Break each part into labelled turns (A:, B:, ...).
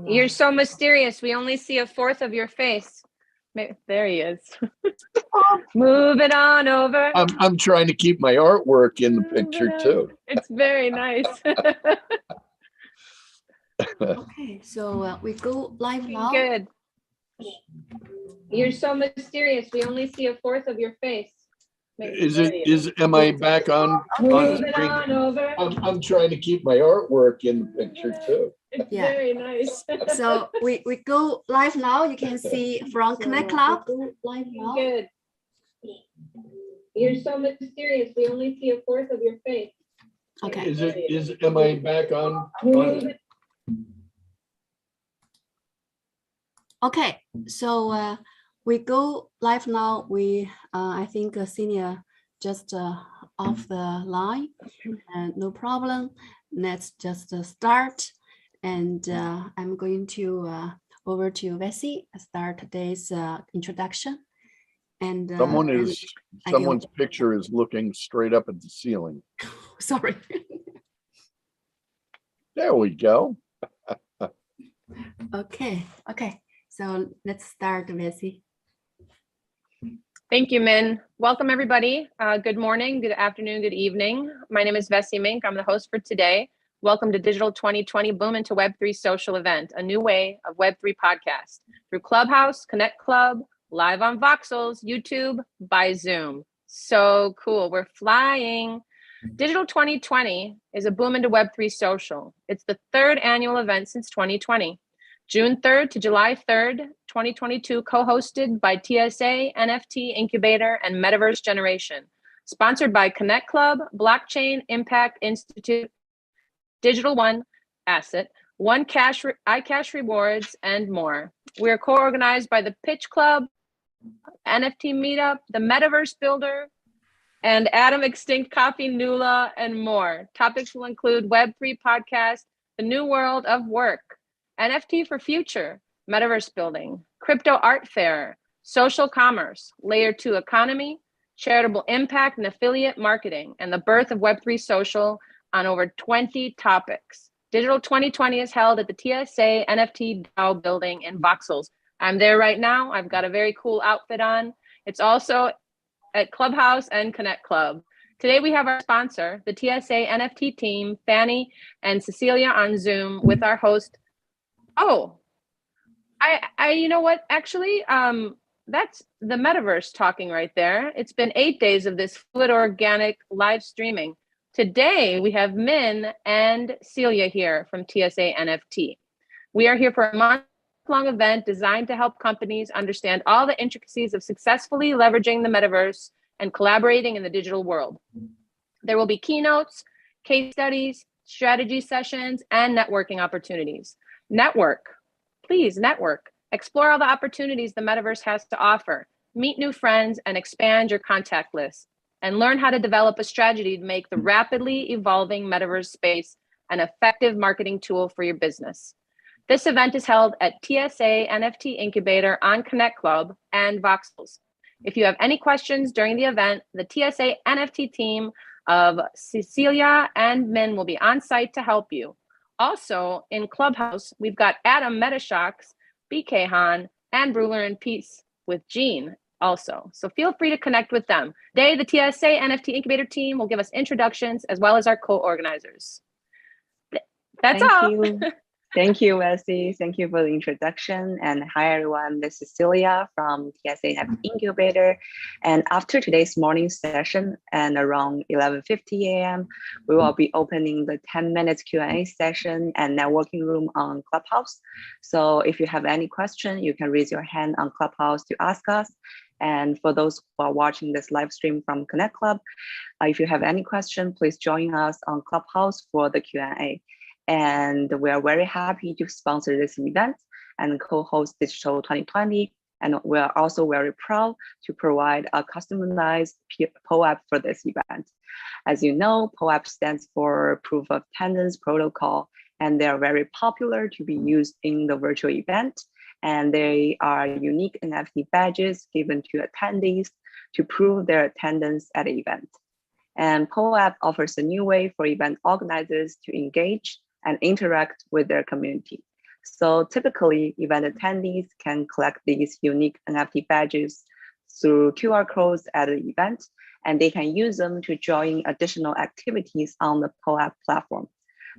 A: You're so mysterious. We only see a fourth of your face. There he is. Move it on over.
B: I'm trying to keep my artwork in the picture too.
A: It's very nice.
C: Okay, so we go live now.
A: Good. You're so mysterious. We only see a fourth of your face.
B: Am I back on
A: Move it
B: screen?
A: on over.
B: I'm trying to keep my artwork in the picture too.
A: It's very nice.
C: So we go live now. You can see from Connect Club. Live now.
A: Good. You're so mysterious. We only see a fourth of your face.
C: Okay.
B: Am I back on?
C: Okay, so we go live now. I think Senior just off the line, and no problem. Let's just start. And I'm going to over to Vesey, start today's introduction. And
B: someone's picture is looking straight up at the ceiling.
C: Sorry.
B: There we go.
C: Okay. So let's start, Vesey.
A: Thank you, Min. Welcome, everybody. Good morning, good afternoon, good evening. My name is Vesey Mink. I'm the host for today. Welcome to Digital 2020 Boom into Web3 social event, a new way of Web3 podcast through Clubhouse, Connect Club, live on Voxels, YouTube, by Zoom. So cool. We're flying. Digital 2020 is a Boom into Web3 social. It's the third annual event since 2020. June 3rd to July 3rd, 2022, co-hosted by TSA, NFT Incubator, and Metaverse Generation. Sponsored by Connect Club, Blockchain Impact Institute, Digital One Asset, iCash Rewards, and more. We are co-organized by the Pitch Club, NFT Meetup, the Metaverse Builder, and Atom Extinct Coffee, Nula, and more. Topics will include Web3 podcast, the new world of work, NFT for future, metaverse building, crypto art fair, social commerce, layer 2 economy, charitable impact and affiliate marketing, and the birth of Web3 social on over 20 topics. Digital 2020 is held at the TSA NFT DAO building in Voxels. I'm there right now. I've got a very cool outfit on. It's also at Clubhouse and Connect Club. Today we have our sponsor, the TSA NFT team, Fanny and Cecilia on Zoom with our host. Oh, you know what? Actually, that's the metaverse talking right there. It's been 8 days of this fluid organic live streaming. Today we have Min and Celia here from TSA NFT. We are here for a month-long event designed to help companies understand all the intricacies of successfully leveraging the metaverse and collaborating in the digital world. There will be keynotes, case studies, strategy sessions, and networking opportunities. Network, please network. Explore all the opportunities the metaverse has to offer. Meet new friends and expand your contact list. And learn how to develop a strategy to make the rapidly evolving metaverse space an effective marketing tool for your business. This event is held at TSA NFT Incubator on Connect Club and Voxels. If you have any questions during the event, the TSA NFT team of Cecilia and Min will be on site to help you. Also in Clubhouse, we've got Adam Metashocks, BK Han, and Bruler and Peace with Gene also. So feel free to connect with them. Today, the TSA NFT Incubator team will give us introductions as well as our co-organizers. That's all.
D: Thank you, Wesley. Thank you for the introduction. And hi, everyone. This is Celia from TSA NFT Incubator. And after today's morning session and around 11:50 a.m., we will be opening the 10-minute Q&A session and networking room on Clubhouse. So if you have any question, you can raise your hand on Clubhouse to ask us. And for those who are watching this live stream from Connect Club, if you have any question, please join us on Clubhouse for the Q&A. And we are very happy to sponsor this event and co-host Digital 2020. And we are also very proud to provide a customized POAP for this event. As you know, POAP stands for Proof of Attendance Protocol, and they are very popular to be used in the virtual event. And they are unique NFT badges given to attendees to prove their attendance at the event. And POAP offers a new way for event organizers to engage and interact with their community. So typically, event attendees can collect these unique NFT badges through QR codes at the event, and they can use them to join additional activities on the POAP platform,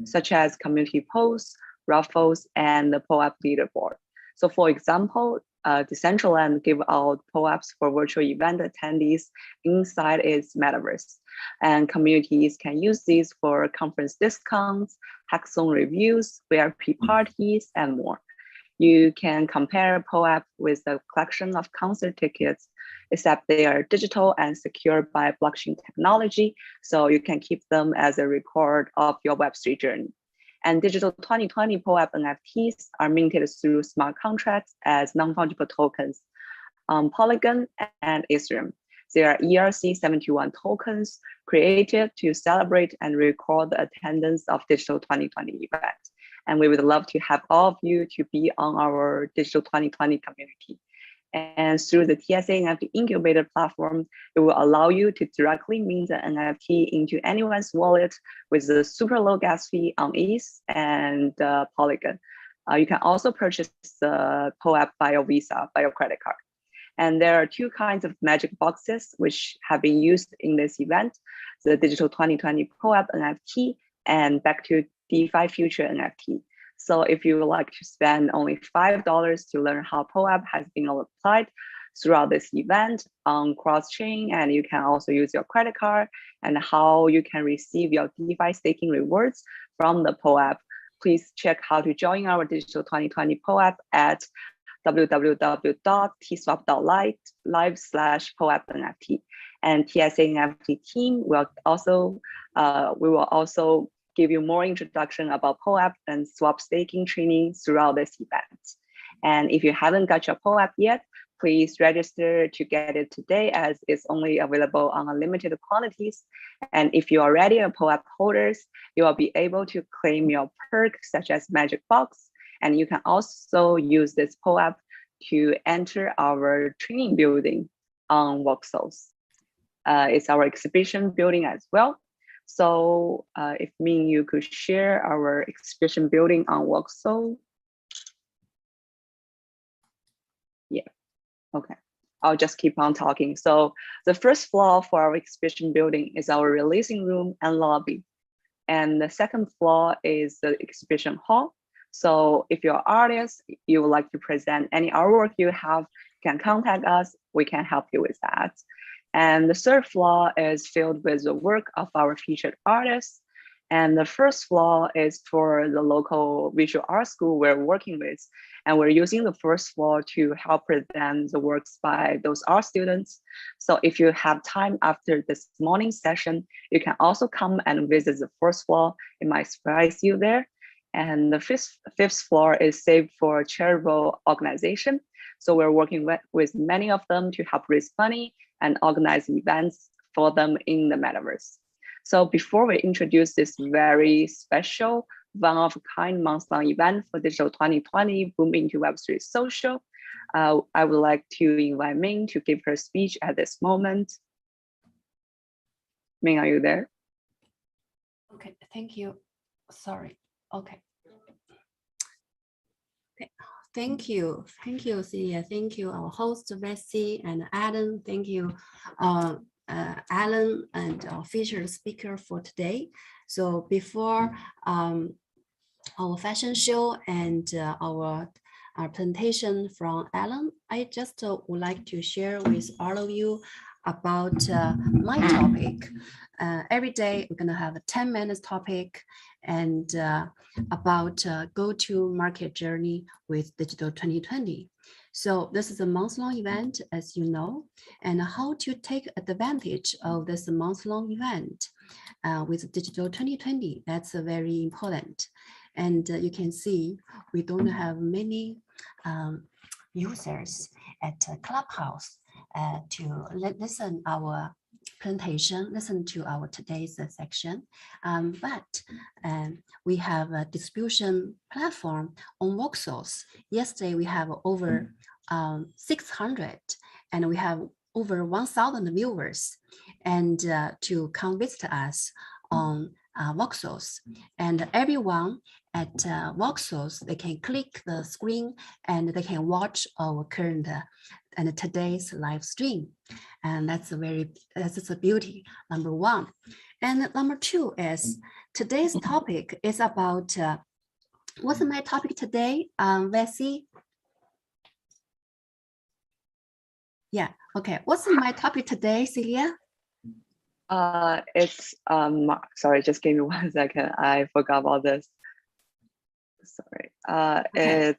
D: such as community posts, raffles, and the POAP leaderboard. So for example, Decentraland give out POAPs for virtual event attendees inside its metaverse. And communities can use these for conference discounts, hackathon reviews, VIP parties, and more. You can compare POAP with a collection of concert tickets, except they are digital and secured by blockchain technology, so you can keep them as a record of your Web3 journey. And digital 2020 POAP NFTs are minted through smart contracts as non-fungible tokens on Polygon and Ethereum. They are ERC-71 tokens created to celebrate and record the attendance of digital 2020 event. And we would love to have all of you to be on our digital 2020 community. And through the TSA NFT Incubator platform, it will allow you to directly mint the NFT into anyone's wallet with a super low gas fee on ETH and Polygon. You can also purchase the POAP via Visa, via credit card. And there are two kinds of magic boxes which have been used in this event, the digital 2020 POAP NFT and Back to DeFi Future NFT. So if you would like to spend only $5 to learn how POAP has been applied throughout this event on cross-chain, and you can also use your credit card, and how you can receive your DeFi staking rewards from the POAP, please check how to join our digital 2020 POAP at www.tswap.live/POAP-NFT. And TSA NFT team will also, we will also give you more introduction about POAP and swap staking training throughout this event. And if you haven't got your POAP yet, please register to get it today, as it's only available on limited quantities. And if you're already a POAP holders, you will be able to claim your perks such as Magic Box. And you can also use this POAP to enter our training building on Voxels. It's our exhibition building as well. So if me and you could share our exhibition building on Voxel. Yeah, okay. I'll just keep on talking. So the first floor for our exhibition building is our releasing room and lobby. And the second floor is the exhibition hall. So if you're an artist, you would like to present any artwork you have, you can contact us. We can help you with that. And the third floor is filled with the work of our featured artists. And the first floor is for the local visual art school we're working with. And we're using the first floor to help present the works by those art students. So if you have time after this morning session, you can also come and visit the first floor. It might surprise you there. And the fifth floor is saved for charitable organization. So we're working with many of them to help raise money and organize events for them in the metaverse. So before we introduce this very special one-of-a-kind month-long event for Digital 2020 Boom into Web3 Social, I would like to invite Ming to give her speech at this moment. Ming, are you there?
C: Okay, thank you. Sorry. Okay. Thank you, Celia. Thank you, our host, Vessi and Alan. Thank you, Alan, and our featured speaker for today. So before our fashion show and our presentation from Alan, I just would like to share with all of you about my topic. Every day we're gonna have a 10-minute topic and about go-to-market journey with Digital 2020. So this is a month-long event, as you know, and how to take advantage of this month-long event with Digital 2020, that's very important. And you can see we don't have many users at Clubhouse to listen our presentation, listen to our today's section, but we have a distribution platform on Voxels. Yesterday we have over 600, and we have over 1,000 viewers, and to come visit us on voxels, and everyone at voxels, they can click the screen and they can watch our current and today's live stream. And that's a beauty, number one. And number two is today's topic is about, what's my topic today, Vessi? Yeah, okay. What's my topic today, Celia?
D: It's sorry, just give me 1 second. I forgot about this. Sorry.
C: Okay.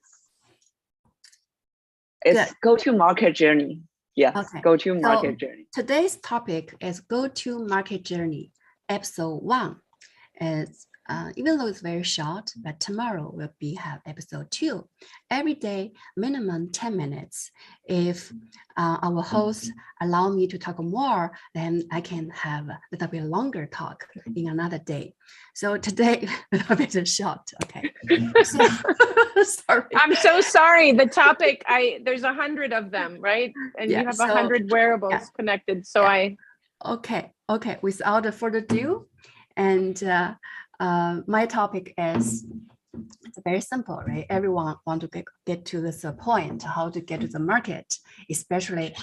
D: It's go-to-market journey. Yes,
C: Okay.
D: go-to-market journey.
C: Today's topic is go-to-market journey, episode 1. It's even though it's very short, but tomorrow will have episode 2. Every day, minimum 10 minutes. If our hosts allow me to talk more, then I can have a little bit longer talk in another day. So today, a little bit short, okay. So, sorry.
A: I'm so sorry. The topic, there's 100 of them, right? And
C: Yeah,
A: you have
C: so-
A: 100 wearables
C: yeah.
A: connected. So
C: Yeah. Okay. Without further ado, and my topic is, it's very simple, right? Everyone want to get to this point, how to get to the market, especially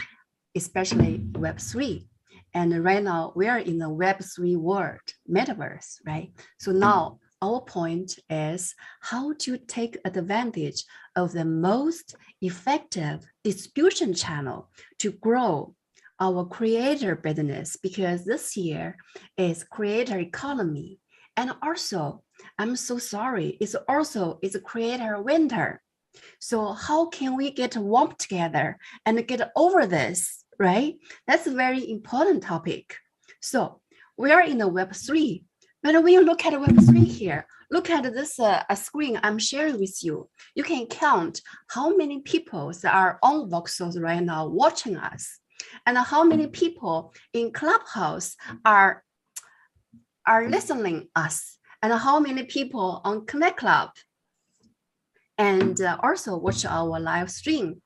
C: Web3. And right now we are in the Web3 world, metaverse, right? So now our point is how to take advantage of the most effective distribution channel to grow our creator business, because this year is creator economy. And also, I'm so sorry, it's a creator winter. So how can we get warm together and get over this, right? That's a very important topic. So we are in the Web3, but when you look at Web3 here, look at this screen I'm sharing with you. You can count how many people are on Voxels right now watching us, and how many people in Clubhouse are listening us, and how many people on Connect Club, and also watch our live stream.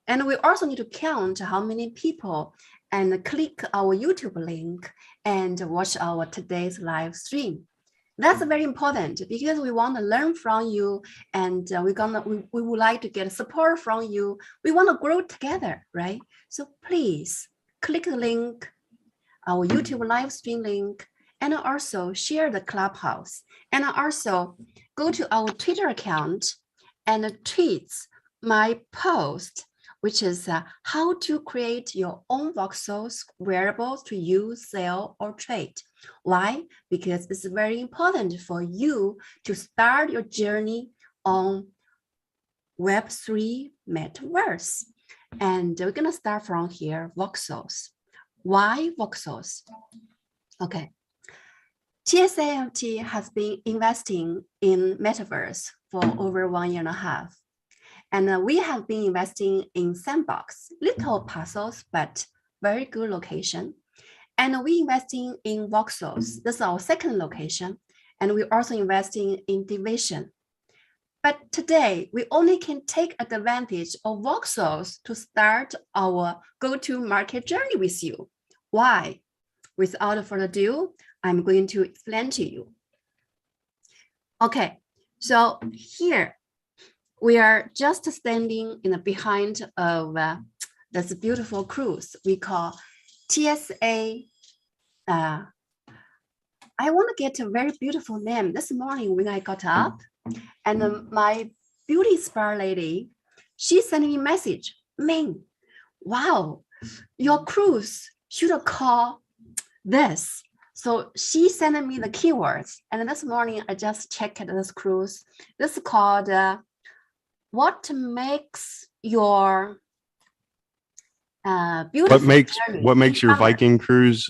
C: And we also need to count how many people and click our YouTube link and watch our today's live stream. That's very important because we want to learn from you, and we would like to get support from you. We want to grow together, right? So please click the link, our YouTube live stream link, and also share the Clubhouse, and also go to our Twitter account and tweets my post, which is how to create your own voxels wearables to use, sell, or trade. Why? Because it's very important for you to start your journey on Web3 metaverse. And we're gonna start from here, voxels. Why voxels? Okay. TSA NFT has been investing in metaverse for over 1.5 years. And we have been investing in Sandbox, little puzzles, but very good location. And we investing in voxels. This is our second location. And we're also investing in Division. But today, we only can take advantage of voxels to start our go-to-market journey with you. Why? Without further ado, I'm going to explain to you. Okay, so here we are just standing in the behind of this beautiful cruise we call TSA. I want to get a very beautiful name. This morning when I got up, and my beauty spa lady, she sent me a message, Ming, wow, your cruise should call this. So she sent me the keywords, and this morning I just checked this cruise. This is called what makes your beautiful
E: what makes your Viking cruise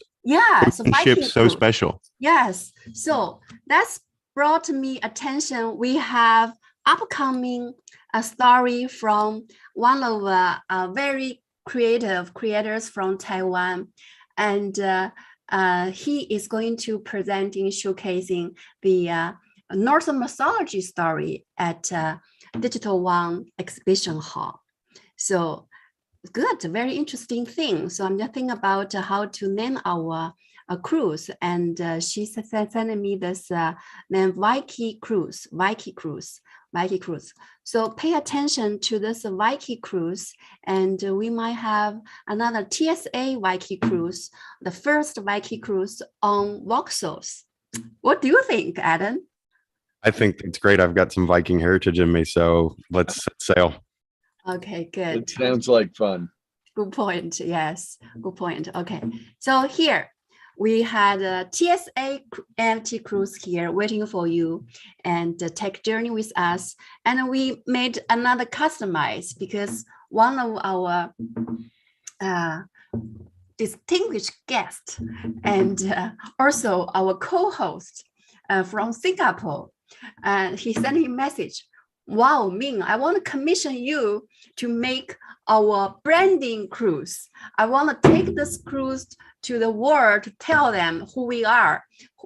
E: ship so special?
C: Yes, so that's brought me attention. We have upcoming a story from one of very creative creators from Taiwan, and he is going to presenting, showcasing the Northern mythology story at Digital One exhibition hall. So good, very interesting thing. So I'm just thinking about how to name our cruise, and she sent me this name Viking Cruise. So pay attention to this Viking Cruise, and we might have another TSA Viking Cruise, the first Viking Cruise on voxels. What do you think, Adam?
E: I think it's great. I've got some Viking heritage in me, so let's set sail.
C: Okay, good.
B: It sounds like fun.
C: Good point. Yes, good point. Okay, so here we had a TSA NFT cruise here waiting for you, and take journey with us. And we made another customize because one of our distinguished guests and also our co-host from Singapore, he sent me a message. Wow, Ming, I want to commission you to make our branding cruise. I want to take this cruise to the world to tell them who we are,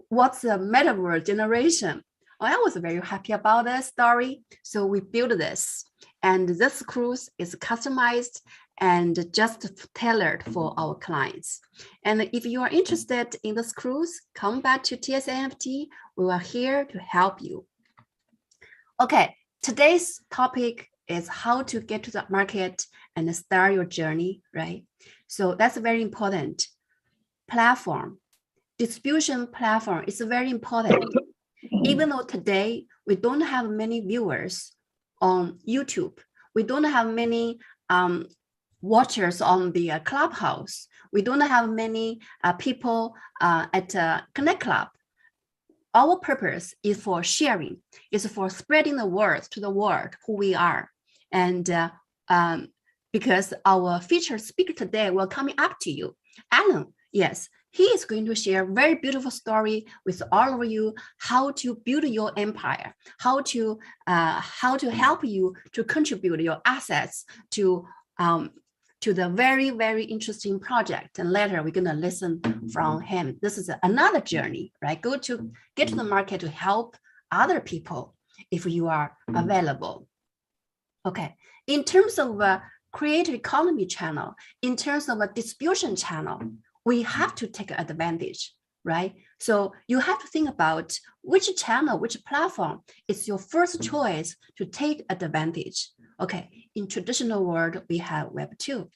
C: what's the metaverse generation. I was very happy about that story. So we built this, and this cruise is customized and just tailored for our clients. And if you are interested in this cruise, come back to TSA NFT. We are here to help you. Okay. Today's topic is how to get to the market and start your journey, right? So that's very important. Platform, distribution platform is very important. Even though today we don't have many viewers on YouTube, we don't have many watchers on the Clubhouse, we don't have many people at Connect Club. Our purpose is for sharing, is for spreading the word to the world who we are. And because our featured speaker today will coming up to you, Alan, yes, he is going to share a very beautiful story with all of you, how to build your empire, how to help you to contribute your assets to the very, very interesting project. And later we're going to listen from him. This is another journey, right? Get to the market to help other people if you are available. Okay. In terms of a creative economy channel, in terms of a distribution channel, we have to take advantage, right? So you have to think about which channel, which platform is your first choice to take advantage. Okay, in traditional world, we have Web2.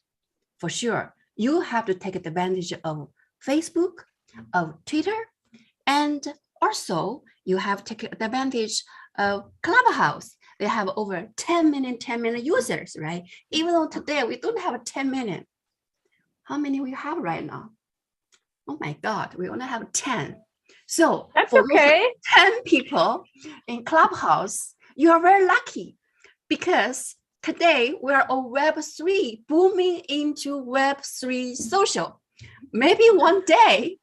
C: For sure, you have to take advantage of Facebook, of Twitter, and also you have to take advantage of Clubhouse. They have over 10 million users, right? Even though today we don't have 10 million. How many we have right now? Oh my God, we only have 10. So
A: that's
C: for
A: okay.
C: 10 people in Clubhouse, you are very lucky because today we are on Web3, booming into Web3 social. Maybe one day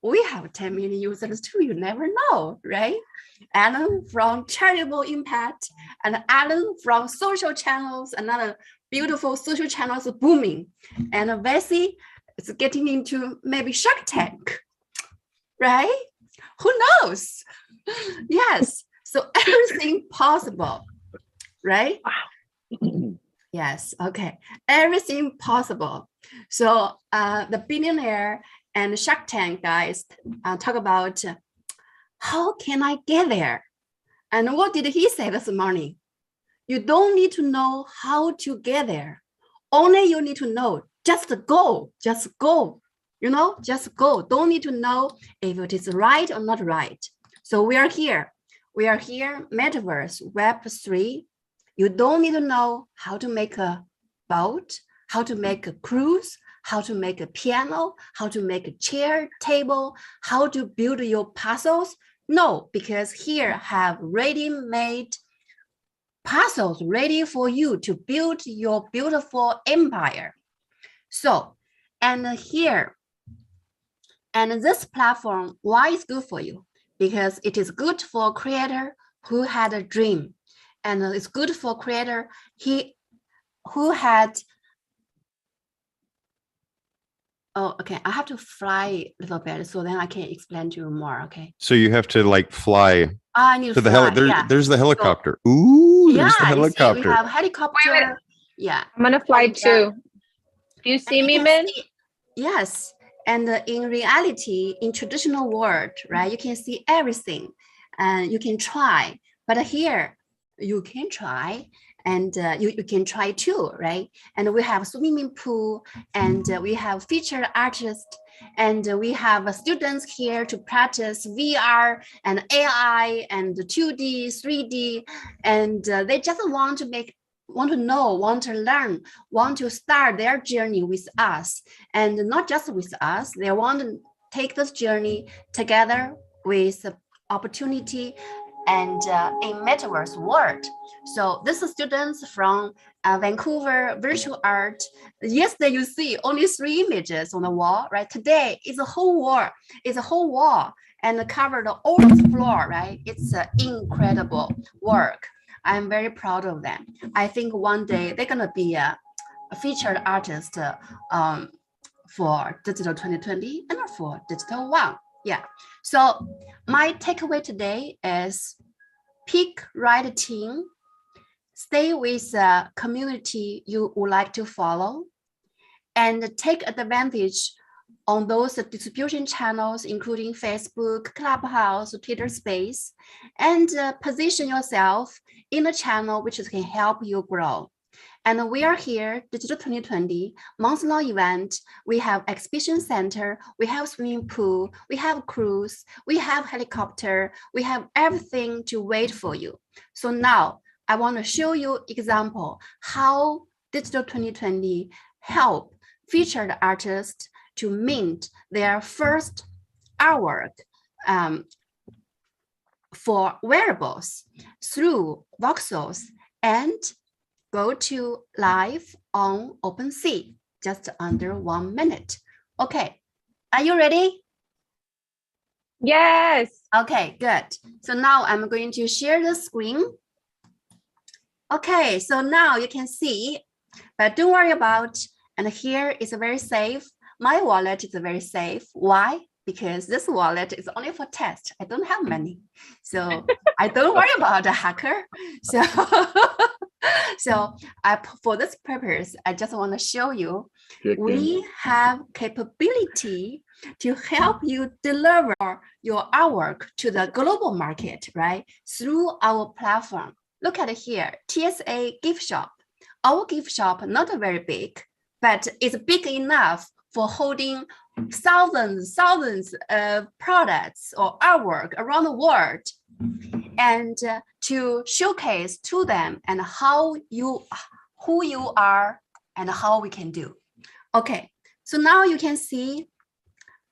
C: we have 10 million users too. You never know, right? Alan from Charitable Impact and Alan from social channels, another beautiful social channels booming. And Vessi is getting into maybe Shark Tank, right? Who knows? Yes, so everything possible, right?
A: Wow.
C: Yes, okay, everything possible. So the billionaire and Shark Tank guys talk about how can I get there? And what did he say this morning? You don't need to know how to get there. Only you need to know, just go, you know, just go. Don't need to know if it is right or not right. So we are here, metaverse, Web3. You don't need to know how to make a boat, how to make a cruise, how to make a piano, how to make a chair, table, how to build your puzzles. No, because here have ready-made puzzles ready for you to build your beautiful empire. So, and here, and this platform, why it's good for you? Because it is good for a creator who had a dream. And it's good for a creator who had, oh, okay, I have to fly a little bit so then I can explain to you more, okay?
E: So you have to like fly
C: I need to
E: the
C: fly,
E: there's the helicopter. So, ooh, there's the helicopter.
C: See, we have helicopter. Yeah.
A: I'm gonna fly too. Do you see me, Min?
C: Yes. And in reality, in traditional world, right, you can see everything and you can try, but here you can try and you can try too, right? And we have swimming pool and we have featured artists and we have students here to practice VR and AI and 2D, 3D, and they just want to know, want to learn, want to start their journey with us. And not just with us, they want to take this journey together with opportunity and in metaverse world. So this is students from Vancouver Virtual Art. Yesterday you see only 3 images on the wall, right? Today is a whole wall. It's a whole wall and covered all the floor, right? It's incredible work. I'm very proud of them. I think one day they're gonna be a featured artist for Digital 2020 and for Digital One. Yeah. So my takeaway today is pick right team, stay with a community you would like to follow, and take advantage on those distribution channels, including Facebook, Clubhouse, Twitter Space, and position yourself in a channel which can help you grow. And we are here, Digital 2020, month-long event. We have exhibition center, we have swimming pool, we have cruise, we have helicopter, we have everything to wait for you. So now I want to show you example how Digital 2020 help featured artists to mint their first artwork for wearables through voxels and go to live on OpenSea, just under 1 minute. Okay, are you ready?
A: Yes.
C: Okay, good. So now I'm going to share the screen. Okay, so now you can see, but don't worry about, and here is very safe. My wallet is very safe. Why? Because this wallet is only for test. I don't have money. So I don't worry about a hacker. So for this purpose, I just want to show you, we have capability to help you deliver your artwork to the global market, right? Through our platform. Look at here, TSA gift shop. Our gift shop, not very big, but it's big enough for holding thousands of products or artwork around the world, and to showcase to them and who you are and how we can do. Okay, so now you can see,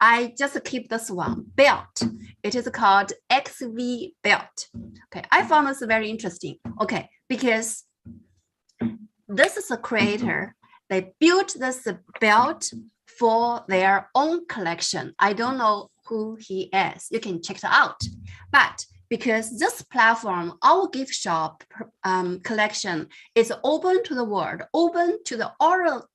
C: I just keep this one, belt. It is called XV belt. Okay, I found this very interesting. Okay, because this is a creator. They built this belt for their own collection. I don't know who he is. You can check it out. But because this platform, our gift shop collection is open to the world, open to the all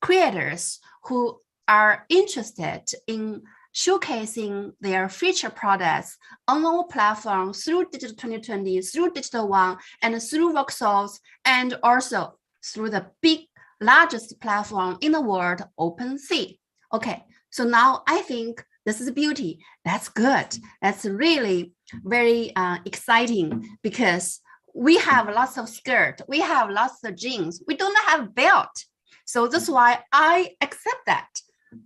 C: creators who are interested in showcasing their future products on our platform through Digital 2020, through Digital One, and through voxels, and also through the largest platform in the world, OpenSea. Okay, so now I think this is beauty. That's good. That's really very exciting, because we have lots of skirt, we have lots of jeans, we don't have belt. So that's why I accept that.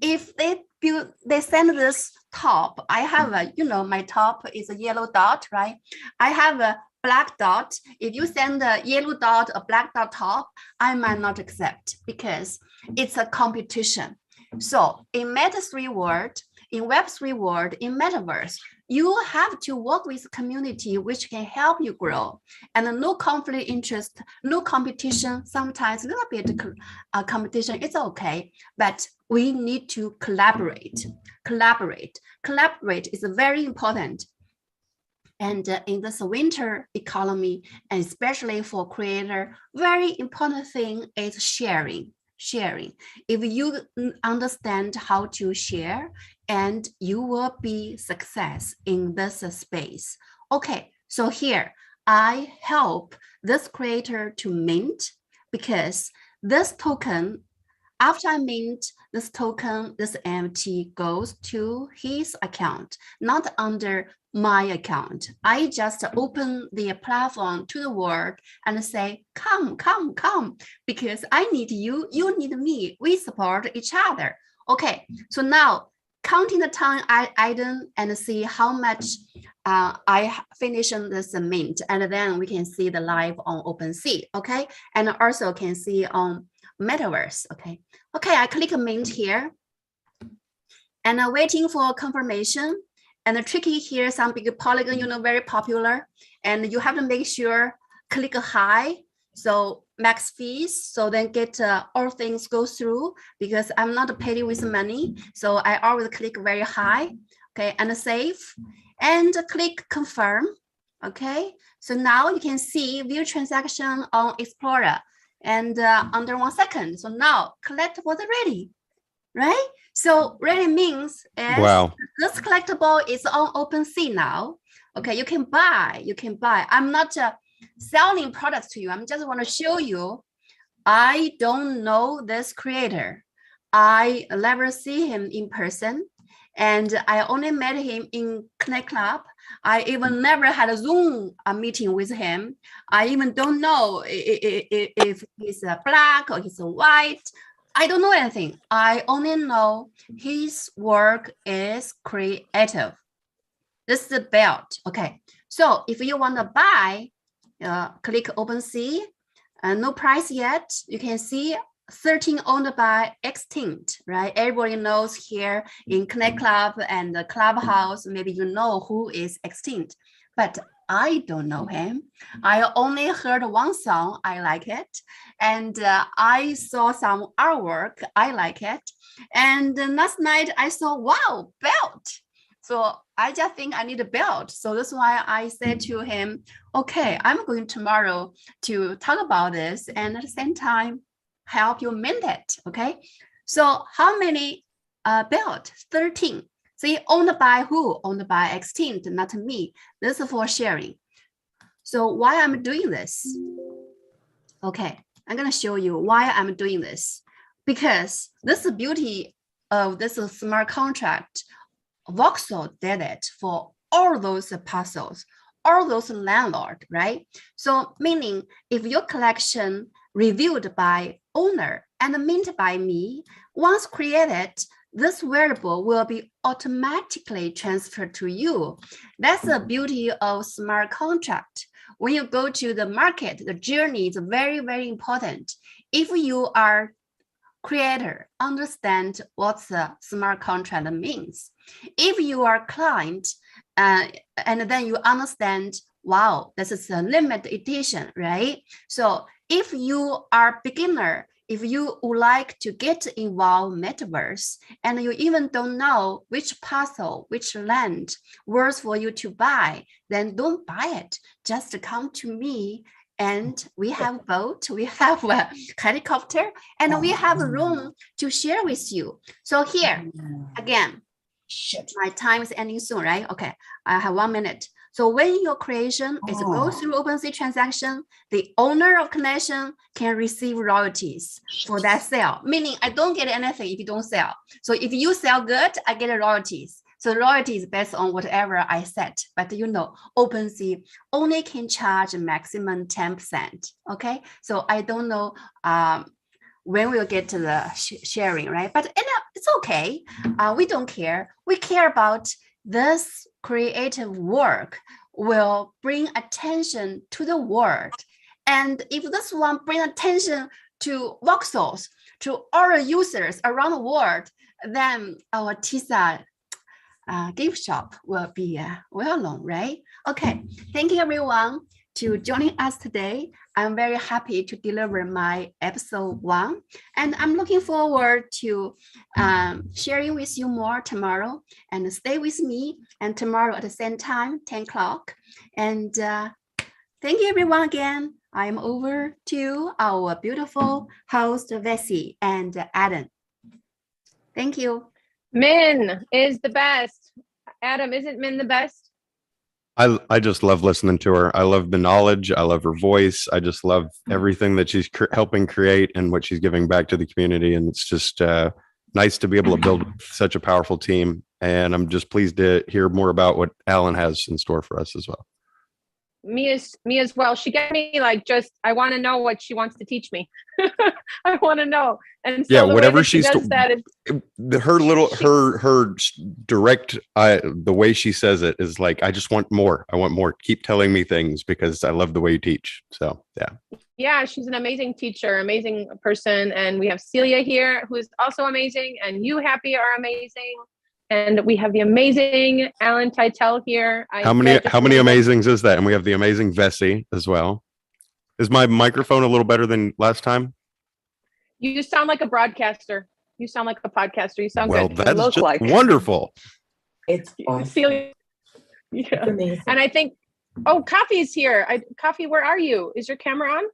C: If they send this top, I have a, my top is a yellow dot, right? I have a black dot. If you send a yellow dot, a black dot top, I might not accept, because it's a competition. So in Meta3 world, in Web3 world, in metaverse, you have to work with a community which can help you grow, and no conflict interest, no competition. Sometimes a little bit competition, it's okay, but we need to collaborate. Collaborate is very important. And in this winter economy, and especially for creator, very important thing is sharing. If you understand how to share, and you will be success in this space. Okay, so here I help this creator to mint, because this token After I mint this token, this NFT goes to his account, not under my account. I just open the platform to the world and say, come, come, come, because I need you, you need me, we support each other. Okay, so now counting the time I idle and see how much I finish this mint, and then we can see the live on OpenSea, okay? And also can see on metaverse, okay? Okay, I click mint here and I'm waiting for confirmation. And the tricky here, some big polygon, you know, very popular. And you have to make sure click high. So max fees, so then get all things go through, because I'm not paid with money. So I always click very high, okay, and save and click confirm, okay. So now you can see view transaction on Explorer and under 1 second. So now collectible is ready, right? So ready means
E: Wow.
C: This collectible is on OpenSea now. Okay, you can buy, I'm not selling products to you. I'm just want to show you, I don't know this creator. I never see him in person. And I only met him in Connect Club. I even never had a Zoom meeting with him. I even don't know if he's black or he's white. I don't know anything. I only know his work is creative. This is the belt. Okay. So if you want to buy, click OpenSea. No price yet. You can see 13 owned by Extinct, right? Everybody knows here in Connect Club and the Clubhouse, maybe you know who is Extinct, but I don't know him. I only heard one song, I like it. And I saw some artwork, I like it. And last night I saw, wow, belt. So I just think I need a belt. So that's why I said to him, okay, I'm going tomorrow to talk about this. And at the same time, help you mint it, okay? So how many belt? 13. See, owned by who? Owned by Extinct, not me. This is for sharing. So why I'm doing this? Okay, I'm gonna show you why I'm doing this. Because this is the beauty of this smart contract. Voxel did it for all those parcels, all those landlords, right? So meaning if your collection reviewed by owner and minted by me, once created, this variable will be automatically transferred to you. That's the beauty of smart contract. When you go to the market, the journey is very, very important. If you are creator, understand what the smart contract means. If you are client, and then you understand, wow, this is a limited edition, right? So if you are beginner, if you would like to get involved metaverse, and you even don't know which parcel, which land worth for you to buy, then don't buy it. Just come to me. And we have a boat, we have a helicopter, and we have a room to share with you. So here, again, my time is ending soon, right? Okay, I have 1 minute. So when your creation is go through OpenSea transaction, the owner of connection can receive royalties for that sale, meaning I don't get anything if you don't sell. So if you sell good, I get royalties. So royalty is based on whatever I set, but you know, OpenSea only can charge maximum 10%. Okay, so I don't know when we'll get to the sharing, right? But it's okay. We don't care. We care about this creative work will bring attention to the world. And if this one bring attention to voxels, to all the users around the world, then our TISA gift shop will be well known, right? Okay, thank you everyone to joining us today. I'm very happy to deliver my episode 1, and I'm looking forward to sharing with you more tomorrow. And stay with me, and tomorrow at the same time, 10 o'clock. And thank you everyone again. I'm over to our beautiful host, Vessi and Adam. Thank you.
A: Min is the best. Adam, isn't Min the best?
E: I just love listening to her. I love the knowledge. I love her voice. I just love everything that she's helping create and what she's giving back to the community. And it's just nice to be able to build such a powerful team. And I'm just pleased to hear more about what Alan has in store for us as well.
A: Me as well. She gave me like, I want to know what she wants to teach me. I want to know. And so
E: yeah,
A: the
E: whatever
A: way that she does that is,
E: her direct, the way she says it is like, I just want more. I want more. Keep telling me things because I love the way you teach. So yeah.
A: Yeah, she's an amazing teacher, amazing person. And we have Celia here, who's also amazing. And you, Happy, are amazing. And we have the amazing Alan Teitel here.
E: How many amazings is that? And we have the amazing Vessi as well. Is my microphone a little better than last time?
A: You sound like a broadcaster. You sound like a podcaster. You sound
E: well,
A: good.
E: Well, that's just wonderful.
F: It's awesome.
A: Celia, yeah. It's and I think, Coffee's here. Coffee, where are you? Is your camera on?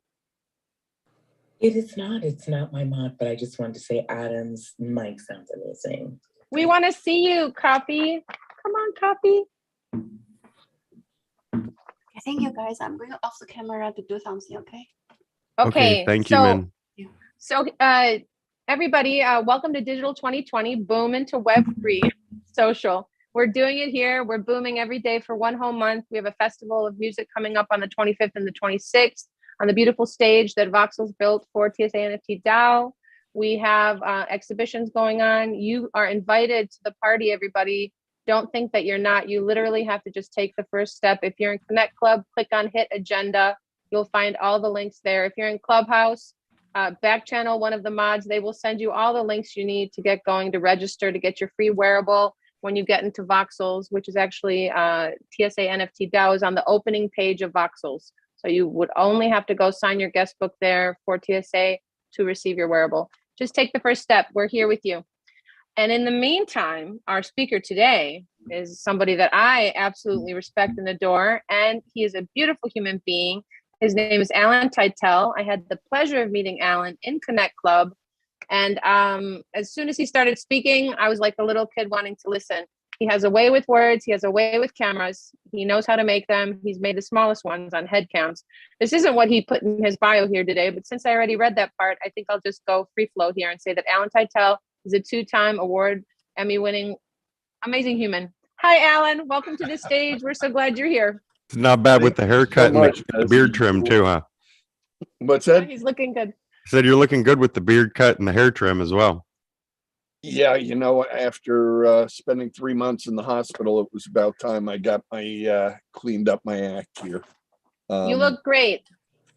F: It is not. It's not my mod, but I just wanted to say Adam's mic sounds amazing.
A: We want to see you, Coffee. Come on, Coffee.
C: Thank you, guys. I'm going off the camera to do something, okay?
E: Okay, thank you, man.
A: So, everybody, welcome to Digital 2020, Boom into Web3 Social. We're doing it here. We're booming every day for one whole month. We have a festival of music coming up on the 25th and the 26th on the beautiful stage that Voxel's built for TSA NFT DAO. We have exhibitions going on. You are invited to the party, everybody. Don't think that you're not. You literally have to just take the first step. If you're in Connect Club, click on Hit Agenda. You'll find all the links there. If you're in Clubhouse, back channel one of the mods. They will send you all the links you need to get going, to register, to get your free wearable when you get into Voxels, which is actually TSA NFT DAO is on the opening page of Voxels. So you would only have to go sign your guest book there for TSA to receive your wearable. Just take the first step. We're here with you. And in the meantime, our speaker today is somebody that I absolutely respect and adore, and he is a beautiful human being. His name is Alan Teitel. I had the pleasure of meeting Alan in Connect Club. And as soon as he started speaking, I was like a little kid wanting to listen. He has a way with words. He has a way with cameras. He knows how to make them. He's made the smallest ones on head counts. This isn't what he put in his bio here today, but since I already read that part, I think I'll just go free flow here and say that Alan Teitel is a 2-time award Emmy-winning amazing human. Hi, Alan. Welcome to the stage. We're so glad you're here.
E: It's not bad with the haircut and the beard trim too, huh?
B: What's that?
A: He's looking good.
E: I said you're looking good with the beard cut and the hair trim as well.
B: Yeah, you know, after spending 3 months in the hospital, it was about time I got my cleaned up my act here.
A: You look great.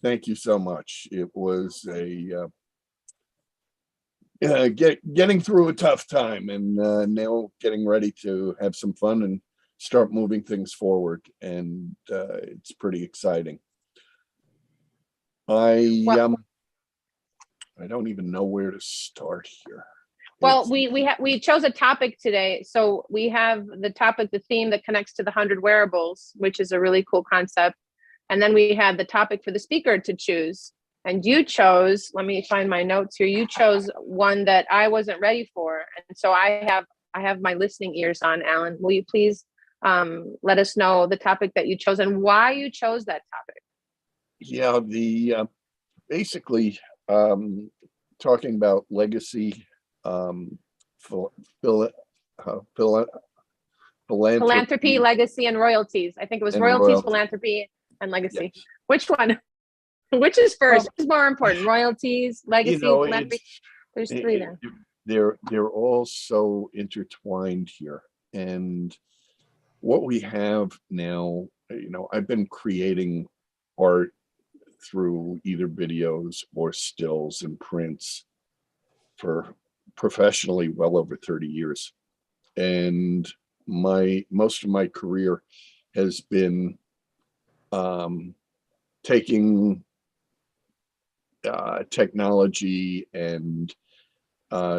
B: Thank you so much. It was a getting through a tough time, and now getting ready to have some fun and start moving things forward, and it's pretty exciting. I don't even know where to start here.
A: Well, we chose a topic today. So we have the topic, the theme that connects to the 100 wearables, which is a really cool concept. And then we had the topic for the speaker to choose. And you chose, let me find my notes here. You chose one that I wasn't ready for. And so I have my listening ears on, Alan. Will you please let us know the topic that you chose and why you chose that topic?
B: Yeah, basically talking about legacy,
A: philanthropy, legacy, and royalties. I think it was royalties, philanthropy, and legacy. Yes. Which one? Which is first? Which is more important? Royalties, legacy, philanthropy. There's three there.
B: They're all so intertwined here, and what we have now, you know, I've been creating art through either videos or stills and prints for professionally well over 30 years. And most of my career has been taking technology and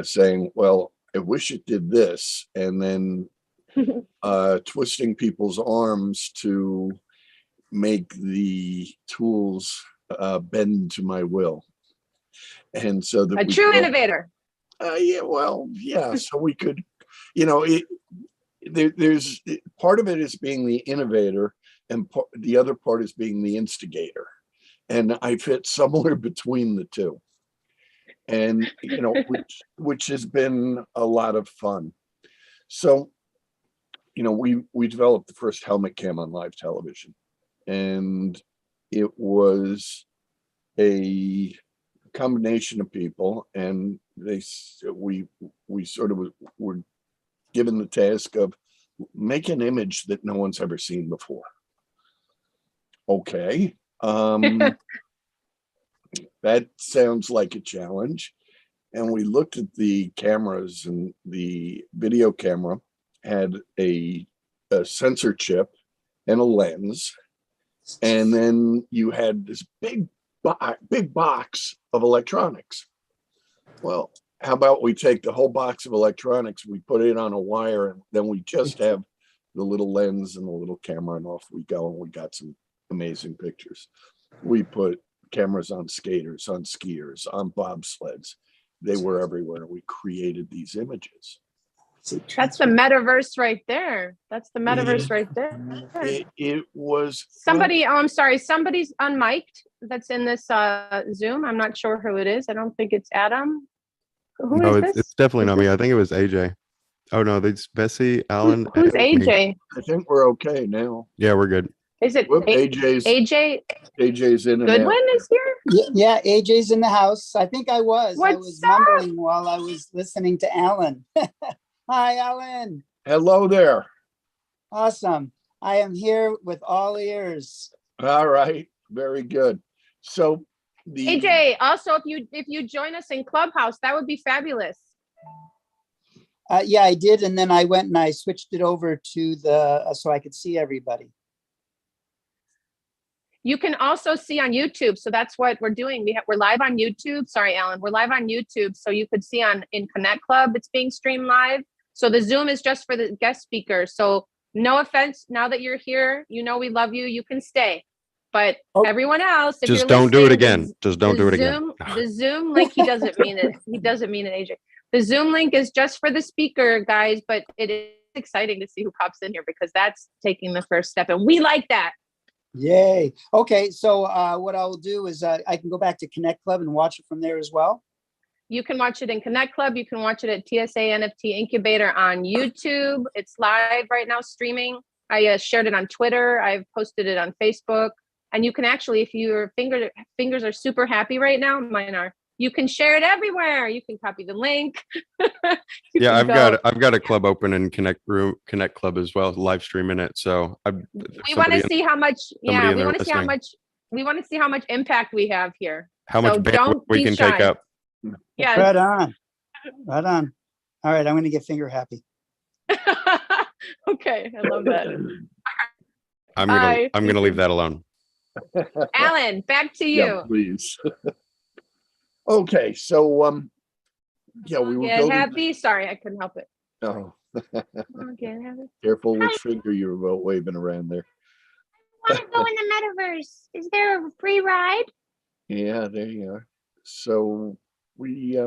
B: saying, well, I wish it did this, and then twisting people's arms to make the tools bend to my will. And so that
A: a true innovator.
B: Yeah, well, yeah. So we could, you know, there's part of it is being the innovator, and the other part is being the instigator. And I fit somewhere between the two. And, you know, which has been a lot of fun. So, you know, we developed the first helmet cam on live television, and it was a combination of people, and we sort of were given the task of make an image that no one's ever seen before. Okay. That sounds like a challenge. And we looked at the cameras, and the video camera had a sensor chip and a lens. And then you had this big box of electronics. Well, how about we take the whole box of electronics, we put it on a wire, and then we just have the little lens and the little camera, and off we go. And we got some amazing pictures. We put cameras on skaters, on skiers, on bobsleds. They were everywhere. We created these images.
A: That's the metaverse right there. That's the metaverse right there.
B: It was
A: somebody. Oh, I'm sorry. Somebody's unmiked. That's in this Zoom. I'm not sure who it is. I don't think it's Adam. Who is this?
E: It's definitely not me. I think it was AJ. Oh no, it's Bessie, Alan.
A: Who's
E: and me.
A: AJ?
B: I think we're okay now.
E: Yeah, we're good.
A: Is it
B: Whoop, AJ's in and
A: Goodwin
B: out.
A: is here?
G: Yeah, AJ's in the house. I think I was. I
A: What's
G: was
A: up?
G: mumbling while I was listening to Alan. Hi, Alan.
B: Hello there.
G: Awesome. I am here with all ears.
B: All right, very good. So the
A: AJ, also if you join us in Clubhouse, that would be fabulous.
G: Yeah, I did, and then I went and I switched it over to the so I could see everybody.
A: You can also see on YouTube. So that's what we're doing. We're live on YouTube. Sorry, Alan. We're live on YouTube. So you could see in Connect Club, it's being streamed live. So the Zoom is just for the guest speakers. So no offense. Now that you're here, you know we love you. You can stay. But everyone else, if
E: Just
A: you're
E: don't do it
A: listening,
E: again. Just don't do it again.
A: The Zoom link, he doesn't mean it. He doesn't mean it, AJ. The Zoom link is just for the speaker, guys. But it is exciting to see who pops in here, because that's taking the first step. And we like that.
G: Yay. Okay, so what I'll do is I can go back to Connect Club and watch it from there as well.
A: You can watch it in Connect Club. You can watch it at TSA NFT Incubator on YouTube. It's live right now streaming. I shared it on Twitter. I've posted it on Facebook. And you can actually, if your fingers are super happy right now, mine are, you can share it everywhere. You can copy the link.
E: Yeah, I've got a club open in Connect Club as well, live streaming it. So
A: we want to see how much. Yeah, we want to see how much. We want to see how much impact we have here.
E: How much bandwidth we can take up.
A: Yeah.
G: Right on. Right on. All right, I'm going to get finger happy.
A: Okay, I love that.
E: I'm gonna leave that alone.
A: Alan, back to you.
B: Yeah, please. Okay, so yeah, we were
A: Get
B: building.
A: happy. Sorry, I couldn't help it.
B: Oh,
A: Get happy.
B: careful which finger you're waving around there.
A: I want to go in the metaverse. Is there a free ride?
B: Yeah, there you are. So we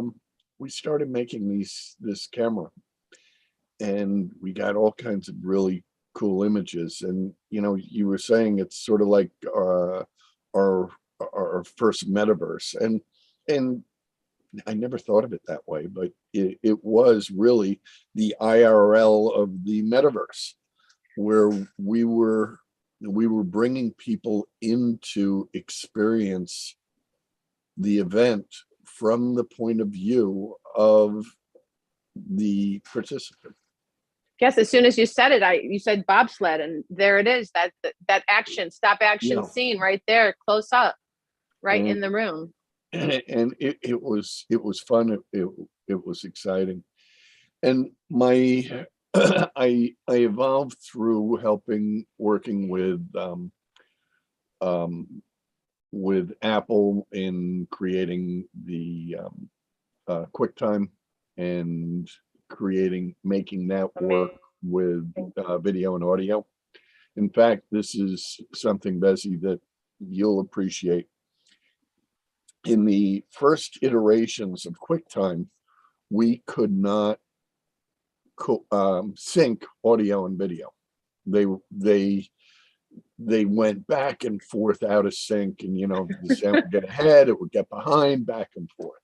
B: started making this camera, and we got all kinds of really cool images. And you know, you were saying it's sort of like our first metaverse, and I never thought of it that way, but it was really the IRL of the metaverse, where we were bringing people in to experience the event from the point of view of the participant.
A: Yes, as soon as you said it, you said bobsled, and there it is. That action, stop action scene right there, close up, right in the room.
B: And it was fun. It was exciting, and my I evolved through working with Apple in creating the QuickTime and making that work with video and audio. In fact, this is something, Bessie, that you'll appreciate. In the first iterations of QuickTime, we could not sync audio and video. they went back and forth out of sync, and the sound would get ahead, it would get behind, back and forth.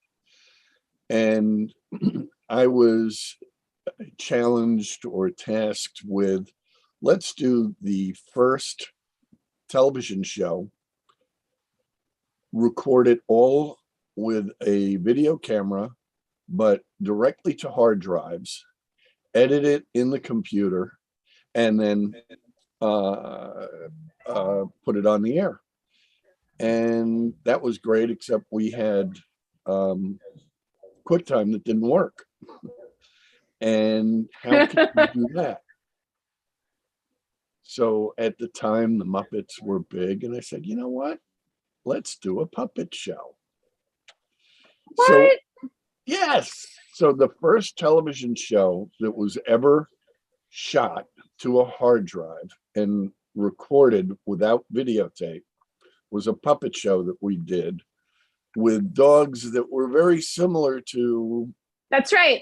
B: And I was challenged or tasked with, let's do the first television show, record it all with a video camera, but directly to hard drives, edit it in the computer, and then put it on the air. And that was great, except we had QuickTime that didn't work. And how can we do that? So at the time, the Muppets were big, and I said, you know what? Let's do a puppet show.
A: What?
B: So, yes. So the first television show that was ever shot to a hard drive and recorded without videotape was a puppet show that we did with dogs that were very similar to.
A: That's right.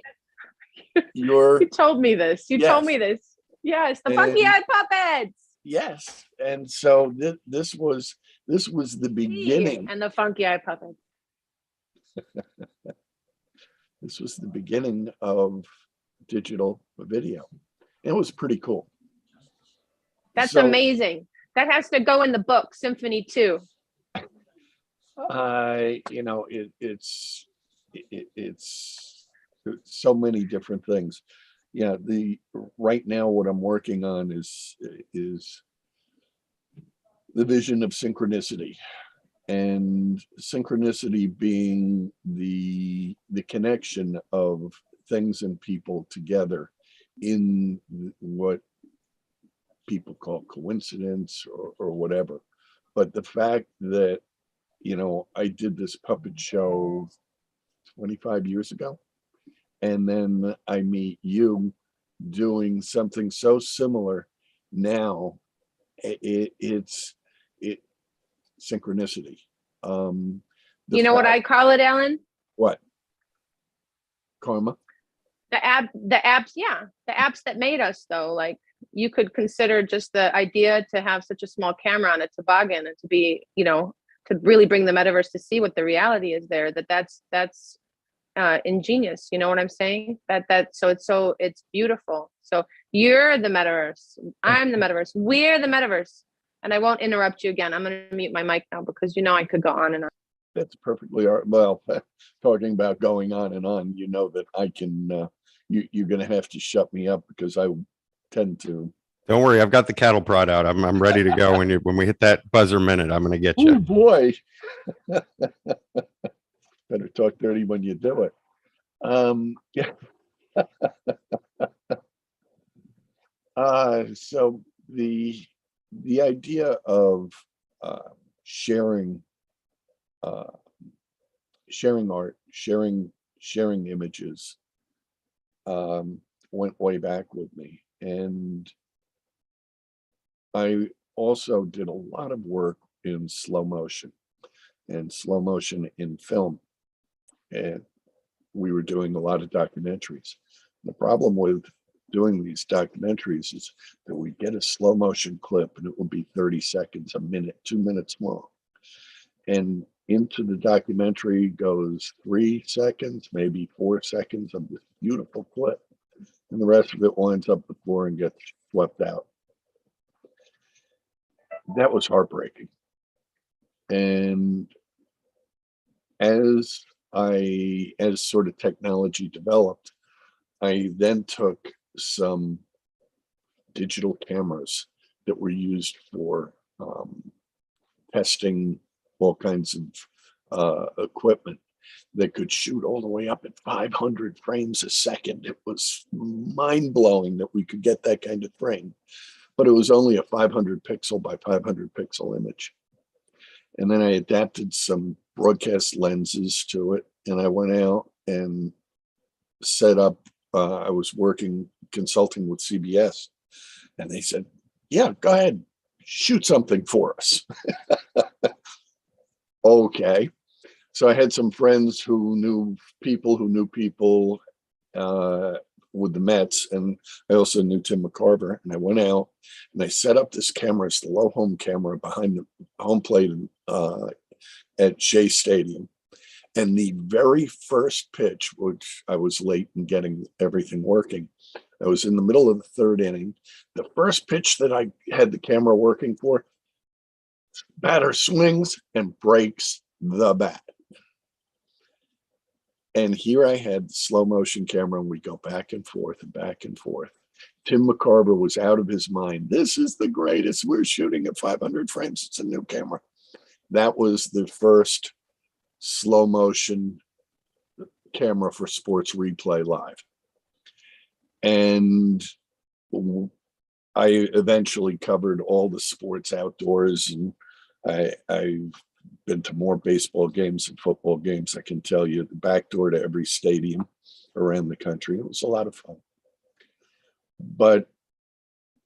B: You
A: told me this. You told
B: Yes.
A: me this. Yes, the funky-eyed puppets.
B: Yes, and so this was the beginning.
A: And the funky-eyed puppets.
B: This was the beginning of digital video. It was pretty cool.
A: That's
B: So,
A: amazing. That has to go in the book, Symphony 2.
B: It's so many different things. Yeah, right now what I'm working on is the vision of synchronicity, and synchronicity being the connection of things and people together in what people call coincidence or whatever. But the fact that I did this puppet show 25 years ago, and then I meet you doing something so similar now, it's synchronicity.
A: You know what I call it, Alan?
B: What? Karma?
A: The apps, yeah. The apps that made us, though. Like, you could consider just the idea to have such a small camera on a toboggan and to be, to really bring the metaverse to see what the reality is there, that's ingenious. You know what I'm saying? So it's beautiful. So you're the metaverse. I'm the metaverse. We're the metaverse. And I won't interrupt you again. I'm going to mute my mic now because I could go on and on.
B: That's perfectly all right. Well, talking about going on and on, that I can, you're going to have to shut me up because I tend to.
E: Don't worry, I've got the cattle prod out. I'm ready to go. When we hit that buzzer minute, I'm going to get you.
B: Oh boy. Better talk dirty when you do it. Yeah. So the idea of sharing art, sharing images went way back with me. And I also did a lot of work in slow motion in film. And we were doing a lot of documentaries. The problem with doing these documentaries is that we get a slow motion clip and it will be 30 seconds, a minute, 2 minutes long. And into the documentary goes 3 seconds, maybe 4 seconds of this beautiful clip. And the rest of it winds up the floor and gets swept out. That was heartbreaking. And as sort of technology developed, I then took some digital cameras that were used for testing all kinds of equipment that could shoot all the way up at 500 frames a second. It was mind-blowing that we could get that kind of frame, but it was only a 500 pixel by 500 pixel image. And then I adapted some broadcast lenses to it, and I went out and set up, I was consulting with CBS, and they said, yeah, go ahead, shoot something for us. Okay. So I had some friends who knew people with the Mets, and I also knew Tim McCarver. And I went out and I set up this camera, it's the low home camera behind the home plate at Shea Stadium. And the very first pitch, which I was late in getting everything working, I was in the middle of the third inning. The first pitch that I had the camera working for, batter swings and breaks the bat. And here I had the slow motion camera, and we go back and forth and back and forth. Tim McCarver was out of his mind. This is the greatest. We're shooting at 500 frames. It's a new camera. That was the first slow motion camera for sports replay live. And I eventually covered all the sports outdoors, and I've been to more baseball games and football games. I can tell you the back door to every stadium around the country. It was a lot of fun. But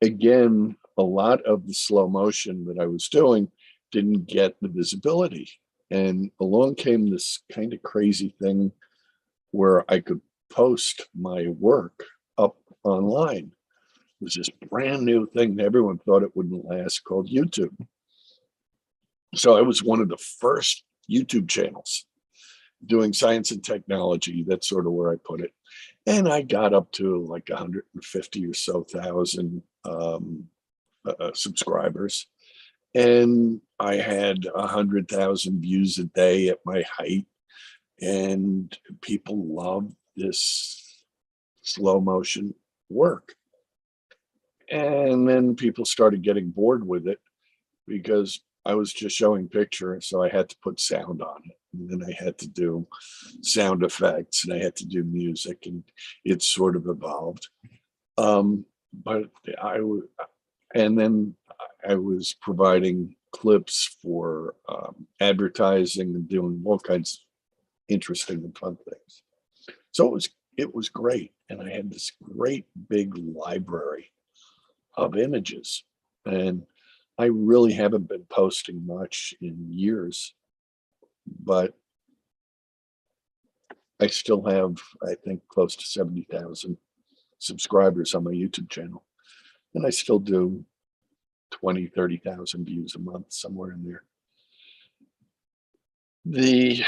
B: again, a lot of the slow motion that I was doing didn't get the visibility. And along came this kind of crazy thing where I could post my work up online. It was this brand new thing that everyone thought it wouldn't last, called YouTube. So I was one of the first YouTube channels doing science and technology. That's sort of where I put it. And I got up to like 150 or so thousand subscribers. And I had 100,000 views a day at my height. And people loved this slow motion work. And then people started getting bored with it because I was just showing pictures, so I had to put sound on it. And then I had to do sound effects, and I had to do music, and it sort of evolved. But then I was providing clips for advertising and doing all kinds of interesting and fun things. So it was great. And I had this great big library of images. And I really haven't been posting much in years, but I still have, I think, close to 70,000 subscribers on my YouTube channel. And I still do 20, 30,000 views a month, somewhere in there. The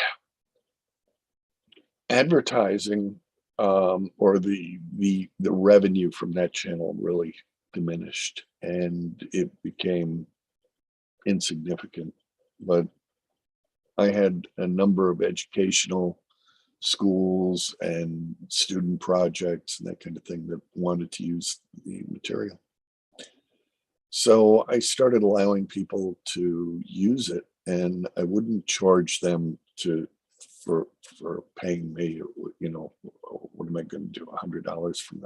B: advertising or the revenue from that channel really diminished, and it became insignificant. But I had a number of educational schools and student projects and that kind of thing that wanted to use the material. So I started allowing people to use it, and I wouldn't charge them for paying me. You know, what am I going to do? $100 from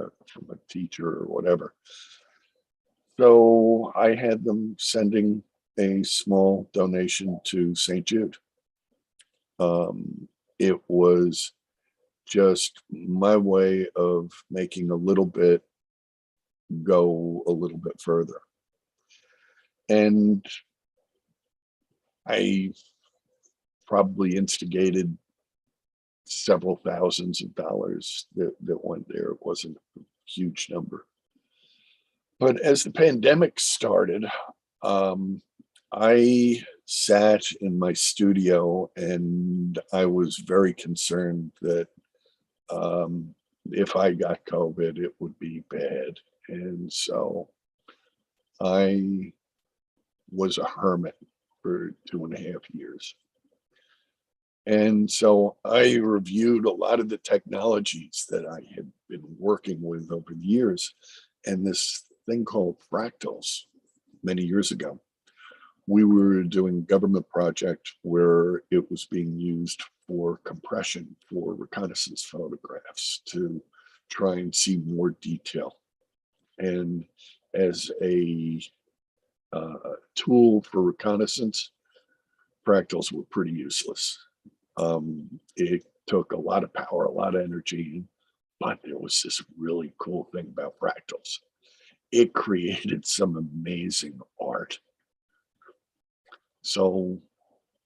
B: a teacher or whatever. So I had them sending a small donation to St. Jude. It was just my way of making a little bit go a little bit further. And I probably instigated several thousands of dollars that went there. It wasn't a huge number. But as the pandemic started, I sat in my studio, and I was very concerned that if I got COVID, it would be bad. And so I was a hermit for 2.5 years. And so I reviewed a lot of the technologies that I had been working with over the years, and this thing called fractals many years ago. We were doing a government project where it was being used for compression for reconnaissance photographs to try and see more detail. And as a tool for reconnaissance, fractals were pretty useless. It took a lot of power, a lot of energy, but there was this really cool thing about fractals. It created some amazing art. So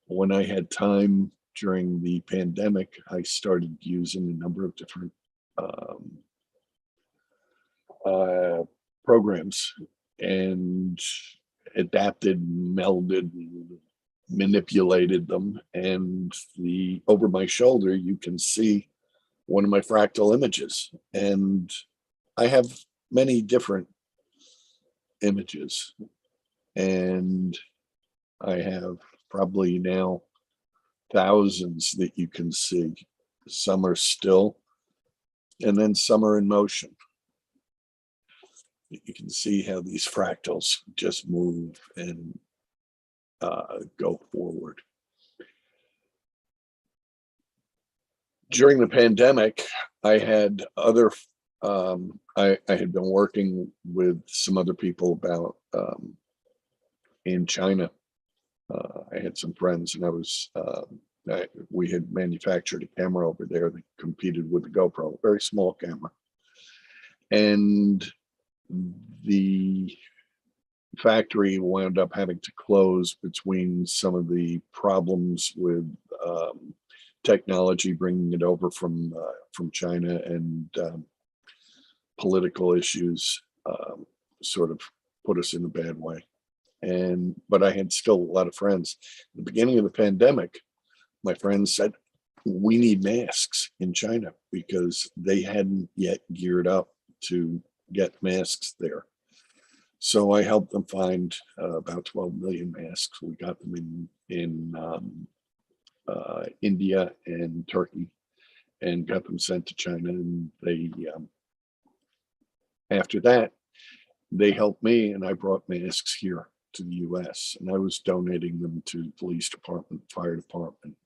B: when I had time during the pandemic, I started using a number of different programs and adapted, melded, manipulated them. And over my shoulder, you can see one of my fractal images. And I have many different images. And I have probably now thousands that you can see. Some are still, and then some are in motion. You can see how these fractals just move and go forward. During the pandemic, I had other, I had been working with some other people about in China. I had some friends, and we had manufactured a camera over there that competed with the GoPro, a very small camera. And the factory wound up having to close between some of the problems with technology, bringing it over from China, and political issues sort of put us in a bad way. But I had still a lot of friends. At the beginning of the pandemic, my friends said, we need masks in China, because they hadn't yet geared up to get masks there. So I helped them find about 12 million masks. We got them in India and Turkey, and got them sent to China. And they, after that, they helped me, and I brought masks here to the US, and I was donating them to the police department, fire department.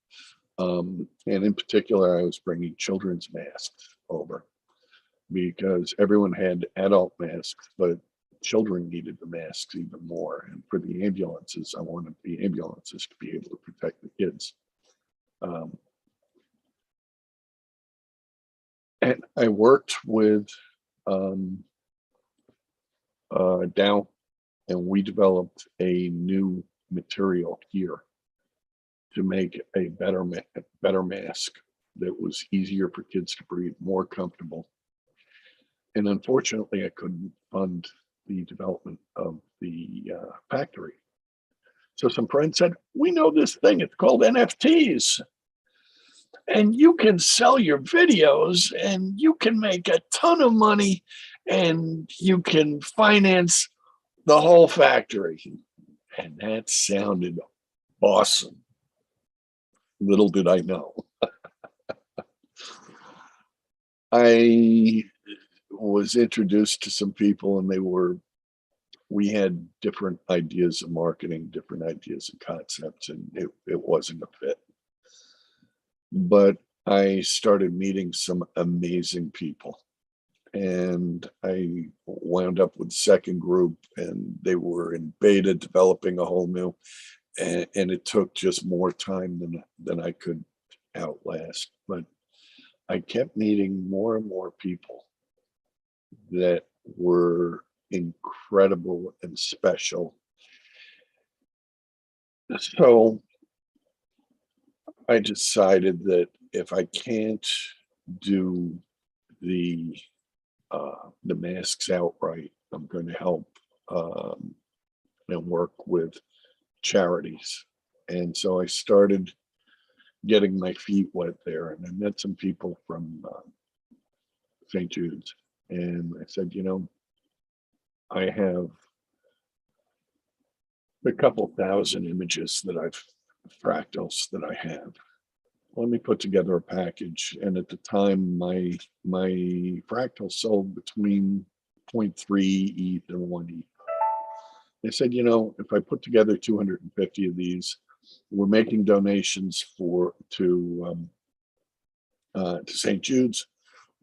B: And in particular, I was bringing children's masks over, because everyone had adult masks, but children needed the masks even more. And for the ambulances, I wanted the ambulances to be able to protect the kids. And I worked with Dow, and we developed a new material here to make a better mask that was easier for kids to breathe, more comfortable. And unfortunately, I couldn't fund the development of the factory. So some friends said, we know this thing, it's called NFTs. And you can sell your videos, and you can make a ton of money, and you can finance the whole factory. And that sounded awesome. Little did I know. I was introduced to some people, and we had different ideas of marketing, different ideas of concepts, and it wasn't a fit. But I started meeting some amazing people, and I wound up with the second group, and they were in beta developing a whole new, and it took just more time than I could outlast. But I kept meeting more and more people that were incredible and special. So I decided that if I can't do the masks outright, I'm going to help and work with charities. And so I started getting my feet wet there, and I met some people from St. Jude's, and I said, I have a couple thousand images fractals that I have. Let me put together a package. And at the time, my fractal sold between 0.3 ETH and 1 ETH. They said, if I put together 250 of these, we're making donations to St. Jude's,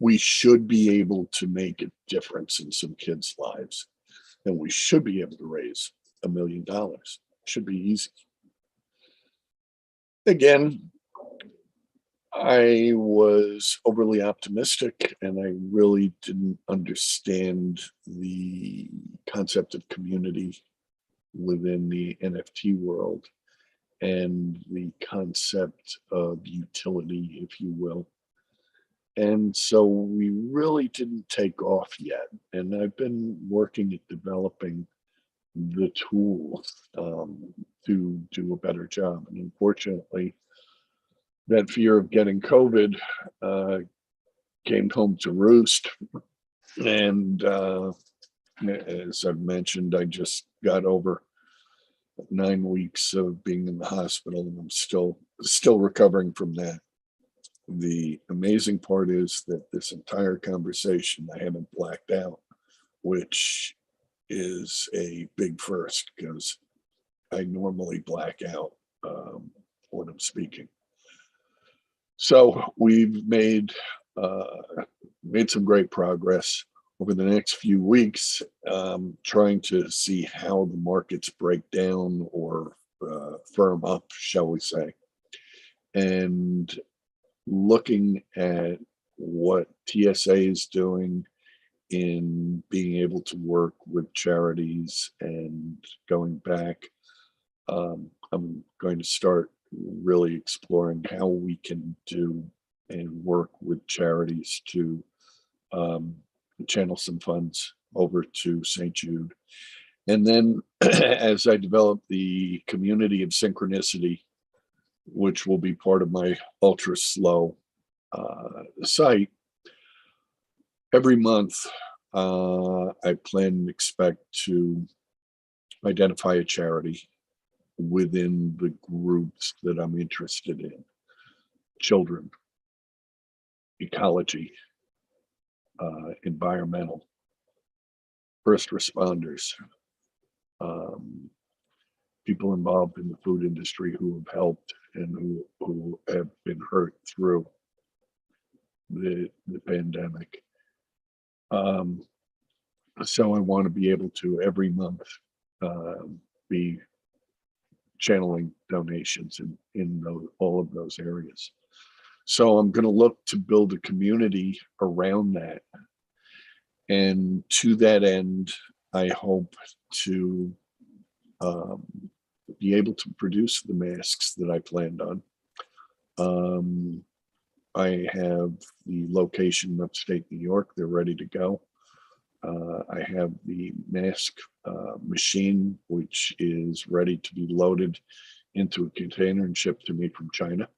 B: we should be able to make a difference in some kids' lives, and we should be able to raise $1 million. Should be easy. Again, I was overly optimistic, and I really didn't understand the concept of community within the NFT world, and the concept of utility, if you will. And so we really didn't take off yet. And I've been working at developing the tools to do a better job. And unfortunately, that fear of getting COVID came home to roost. And as I've mentioned, I just got over 9 weeks of being in the hospital, and I'm still recovering from that. The amazing part is that this entire conversation, I haven't blacked out, which is a big first because I normally black out when I'm speaking. So we've made some great progress over the next few weeks, trying to see how the markets break down or firm up, shall we say, and looking at what TSA is doing in being able to work with charities and going back. I'm going to start really exploring how we can do and work with charities to channel some funds over to St. Jude. And then as I develop the community of synchronicity, which will be part of my ultra slow site, every month I plan and expect to identify a charity within the groups that I'm interested in: children, ecology, environmental, first responders, people involved in the food industry who have helped and who have been hurt through the pandemic. So I want to be able to every month be channeling donations in all of those areas. So I'm going to look to build a community around that. And to that end, I hope to be able to produce the masks that I planned on. I have the location in upstate New York. They're ready to go. I have the mask machine, which is ready to be loaded into a container and shipped to me from China.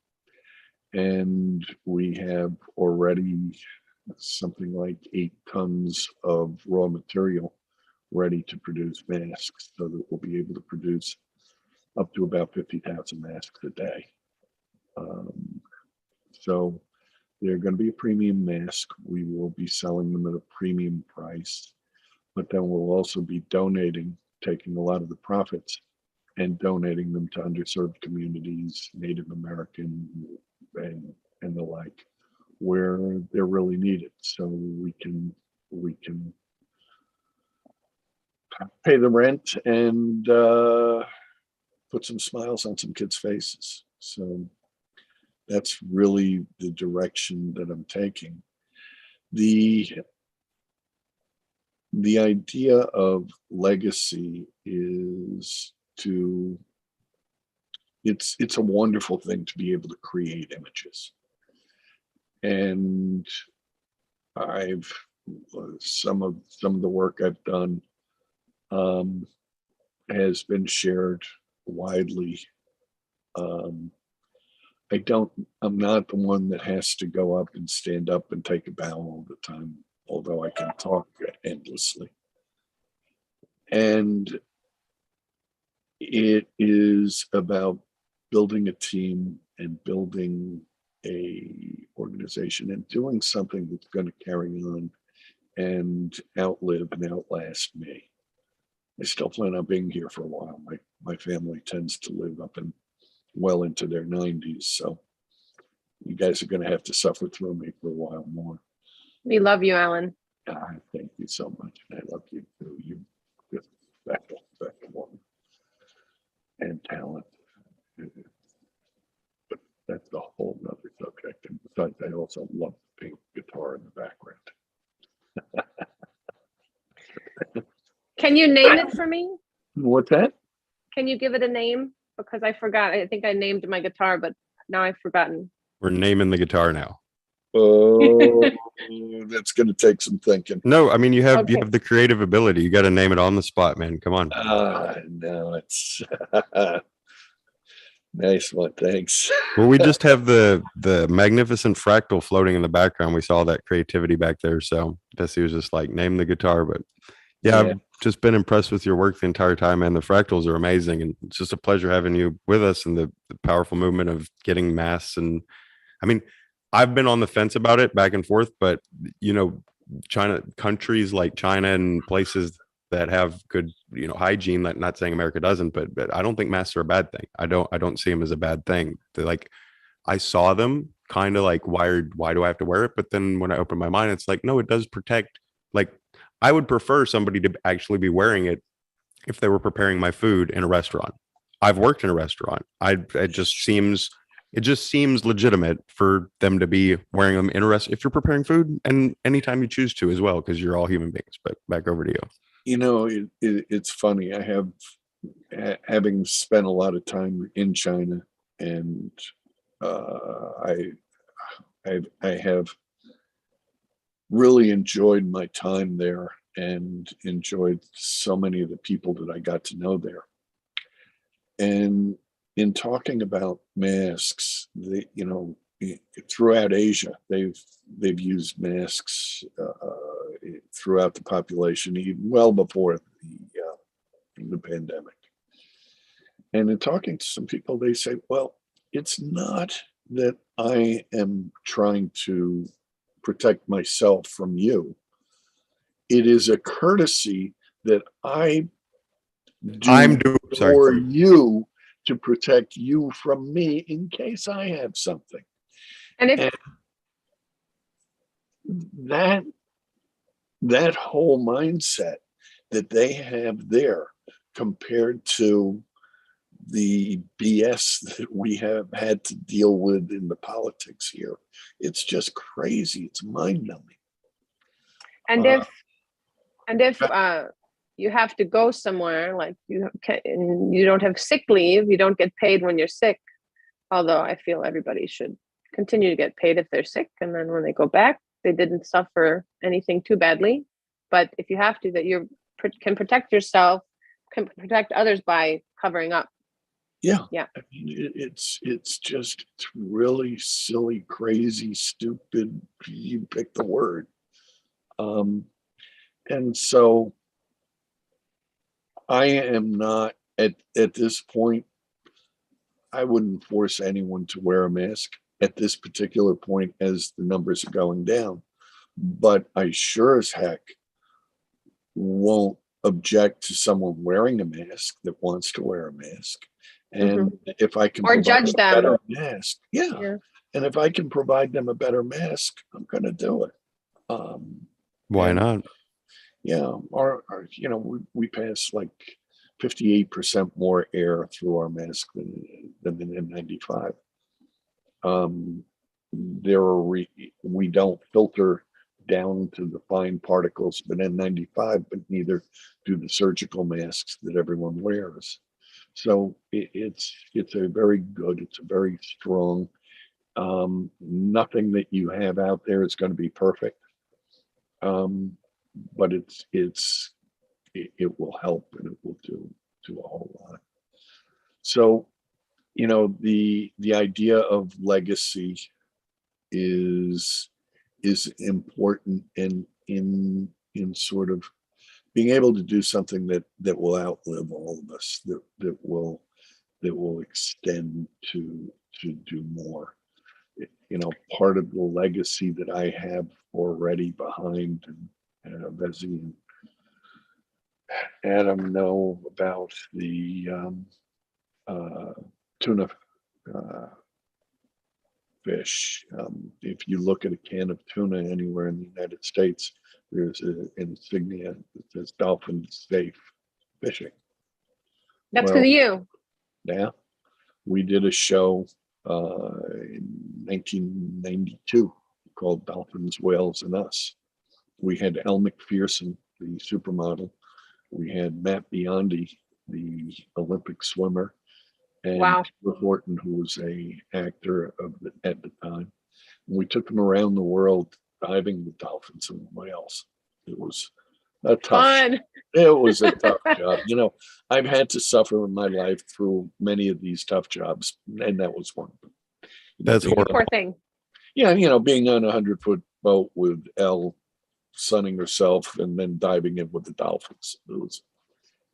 B: And we have already something like 8 tons of raw material ready to produce masks, so that we'll be able to produce up to about 50,000 masks a day. So they're going to be a premium mask. We will be selling them at a premium price, but then we'll also be donating, taking a lot of the profits and donating them to underserved communities, Native American and the like, where they're really needed. So we can pay the rent and put some smiles on some kids' faces. So that's really the direction that I'm taking. The idea of legacy is it's a wonderful thing to be able to create images. And I've some of the work I've done has been shared widely. I'm not the one that has to go up and stand up and take a bow all the time, although I can talk endlessly. And it is about building a team and building a organization and doing something that's going to carry on and outlive and outlast me. I still plan on being here for a while. My family tends to live up and well into their 90s, so you guys are going to have to suffer through me for a while more.
A: We love you, Alan.
B: Thank you so much. I love you too. You're just special woman and talent. But that's a whole nother subject. And besides, I also love playing guitar in the background.
A: Can you name it for me?
B: What's that?
A: Can you give it a name? Because I forgot. I think I named my guitar, but now I've forgotten.
E: We're naming the guitar now.
B: Oh, that's going to take some thinking.
E: No, I mean you have
A: Okay.
E: the creative ability. You got to name it on the spot, man. Come on.
B: No, it's nice one. Thanks.
E: Well, we just have the magnificent fractal floating in the background. We saw that creativity back there. So Bessie was just like, name the guitar. But yeah,
B: Yeah.
E: I've just been impressed with your work the entire time, and the fractals are amazing. And it's just a pleasure having you with us and the powerful movement of getting masks. And I mean, I've been on the fence about it back and forth, but you know, countries like China and places that have good, you know, hygiene, like not saying America doesn't, but I don't think masks are a bad thing. I don't see them as a bad thing. They're like, I saw them kind of like wired, why do I have to wear it? But then when I open my mind, it's like, no, it does protect. Like I would prefer somebody to actually be wearing it if they were preparing my food in a restaurant. I've worked in a restaurant. It just seems legitimate for them to be wearing them in a restaurant if you're preparing food and anytime you choose to as well, because you're all human beings. But back over to you.
B: You know, it's funny. I have, having spent a lot of time in China, and I have really enjoyed my time there and enjoyed so many of the people that I got to know there. And in talking about masks, you know, throughout Asia, they've used masks throughout the population, even well before the pandemic. And in talking to some people, they say, well, it's not that I am trying to protect myself from you. It is a courtesy that I'm doing for you to protect you from me in case I have something.
A: And
B: that whole mindset that they have there compared to the BS that we have had to deal with in the politics here, it's just crazy. It's mind-numbing.
A: And if you have to go somewhere, like you don't have sick leave, you don't get paid when you're sick. Although I feel everybody should continue to get paid if they're sick, and then when they go back, they didn't suffer anything too badly. But if you have to, that you can protect yourself, can protect others by covering up.
B: Yeah.
A: Yeah.
B: I mean, it's really silly, crazy, stupid. You pick the word. And so I am not at this point, I wouldn't force anyone to wear a mask at this particular point as the numbers are going down. But I sure as heck won't object to someone wearing a mask that wants to wear a mask. And if I can
A: or judge them,
B: better mask, yeah. And if I can provide them a better mask, I'm going to do it.
E: Why not?
B: Yeah, you know, we pass like 58% more air through our mask than in N95. We don't filter down to the fine particles, but N95, but neither do the surgical masks that everyone wears. So it's a very good, it's a very strong. Nothing that you have out there is going to be perfect, but it will help and it will do a whole lot. So, you know, the idea of legacy is important in sort of being able to do something that will outlive all of us, that will extend to do more. You know, part of the legacy that I have already behind, and Bessie and Adam know about the tuna fish. If you look at a can of tuna anywhere in the United States, there's an insignia that says dolphin safe fishing.
A: that's because of you.
B: Yeah, we did a show in 1992 called Dolphins, Whales, and Us. We had Elle McPherson, the supermodel. We had Matt Biondi, the Olympic swimmer, and
A: Wow.
B: Taylor Horton, who was a actor at the time. We took them around the world diving with dolphins and whales. It was a tough.
A: Fun.
B: It was a tough job. You know, I've had to suffer in my life through many of these tough jobs, and that was one of them.
E: That's
B: Being-
E: horrible.
A: Poor thing.
B: Yeah, you know, being on a 100-foot boat with Elle sunning herself and then diving in with the dolphins. It was,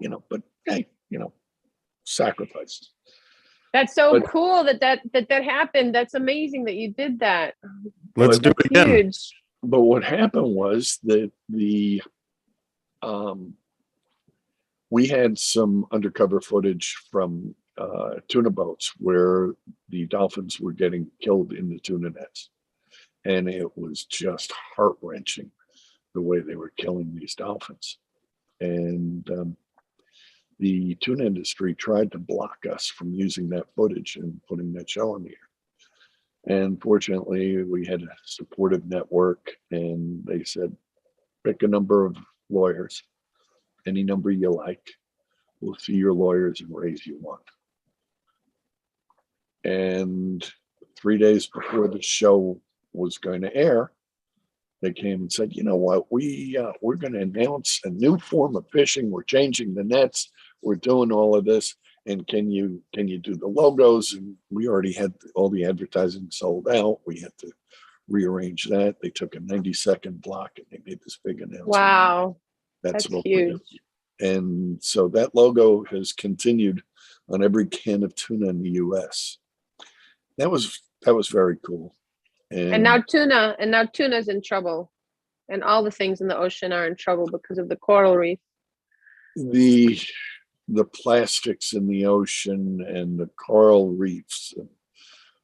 B: you know, but hey, you know, sacrifices.
A: That's so
B: But-
A: cool that happened. That's amazing that you did that.
E: Let's do
A: That's
E: it again.
A: huge.
B: But what happened was that we had some undercover footage from tuna boats where the dolphins were getting killed in the tuna nets. And it was just heart-wrenching the way they were killing these dolphins. And the tuna industry tried to block us from using that footage and putting that show on the air. And fortunately, we had a supportive network, and they said, pick a number of lawyers, any number you like. We'll see your lawyers and raise you one. And 3 days before the show was going to air, they came and said, you know what, we're going to announce a new form of fishing. We're changing the nets. We're doing all of this. And can you do the logos? And we already had all the advertising sold out. We had to rearrange that. They took a 90-second block and they made this big announcement.
A: Wow. That's
B: what we're doing.
A: huge.
B: And so that logo has continued on every can of tuna in the US. That was very cool.
A: And now tuna's in trouble. And all the things in the ocean are in trouble because of the coral reef.
B: The plastics in the ocean and the coral reefs,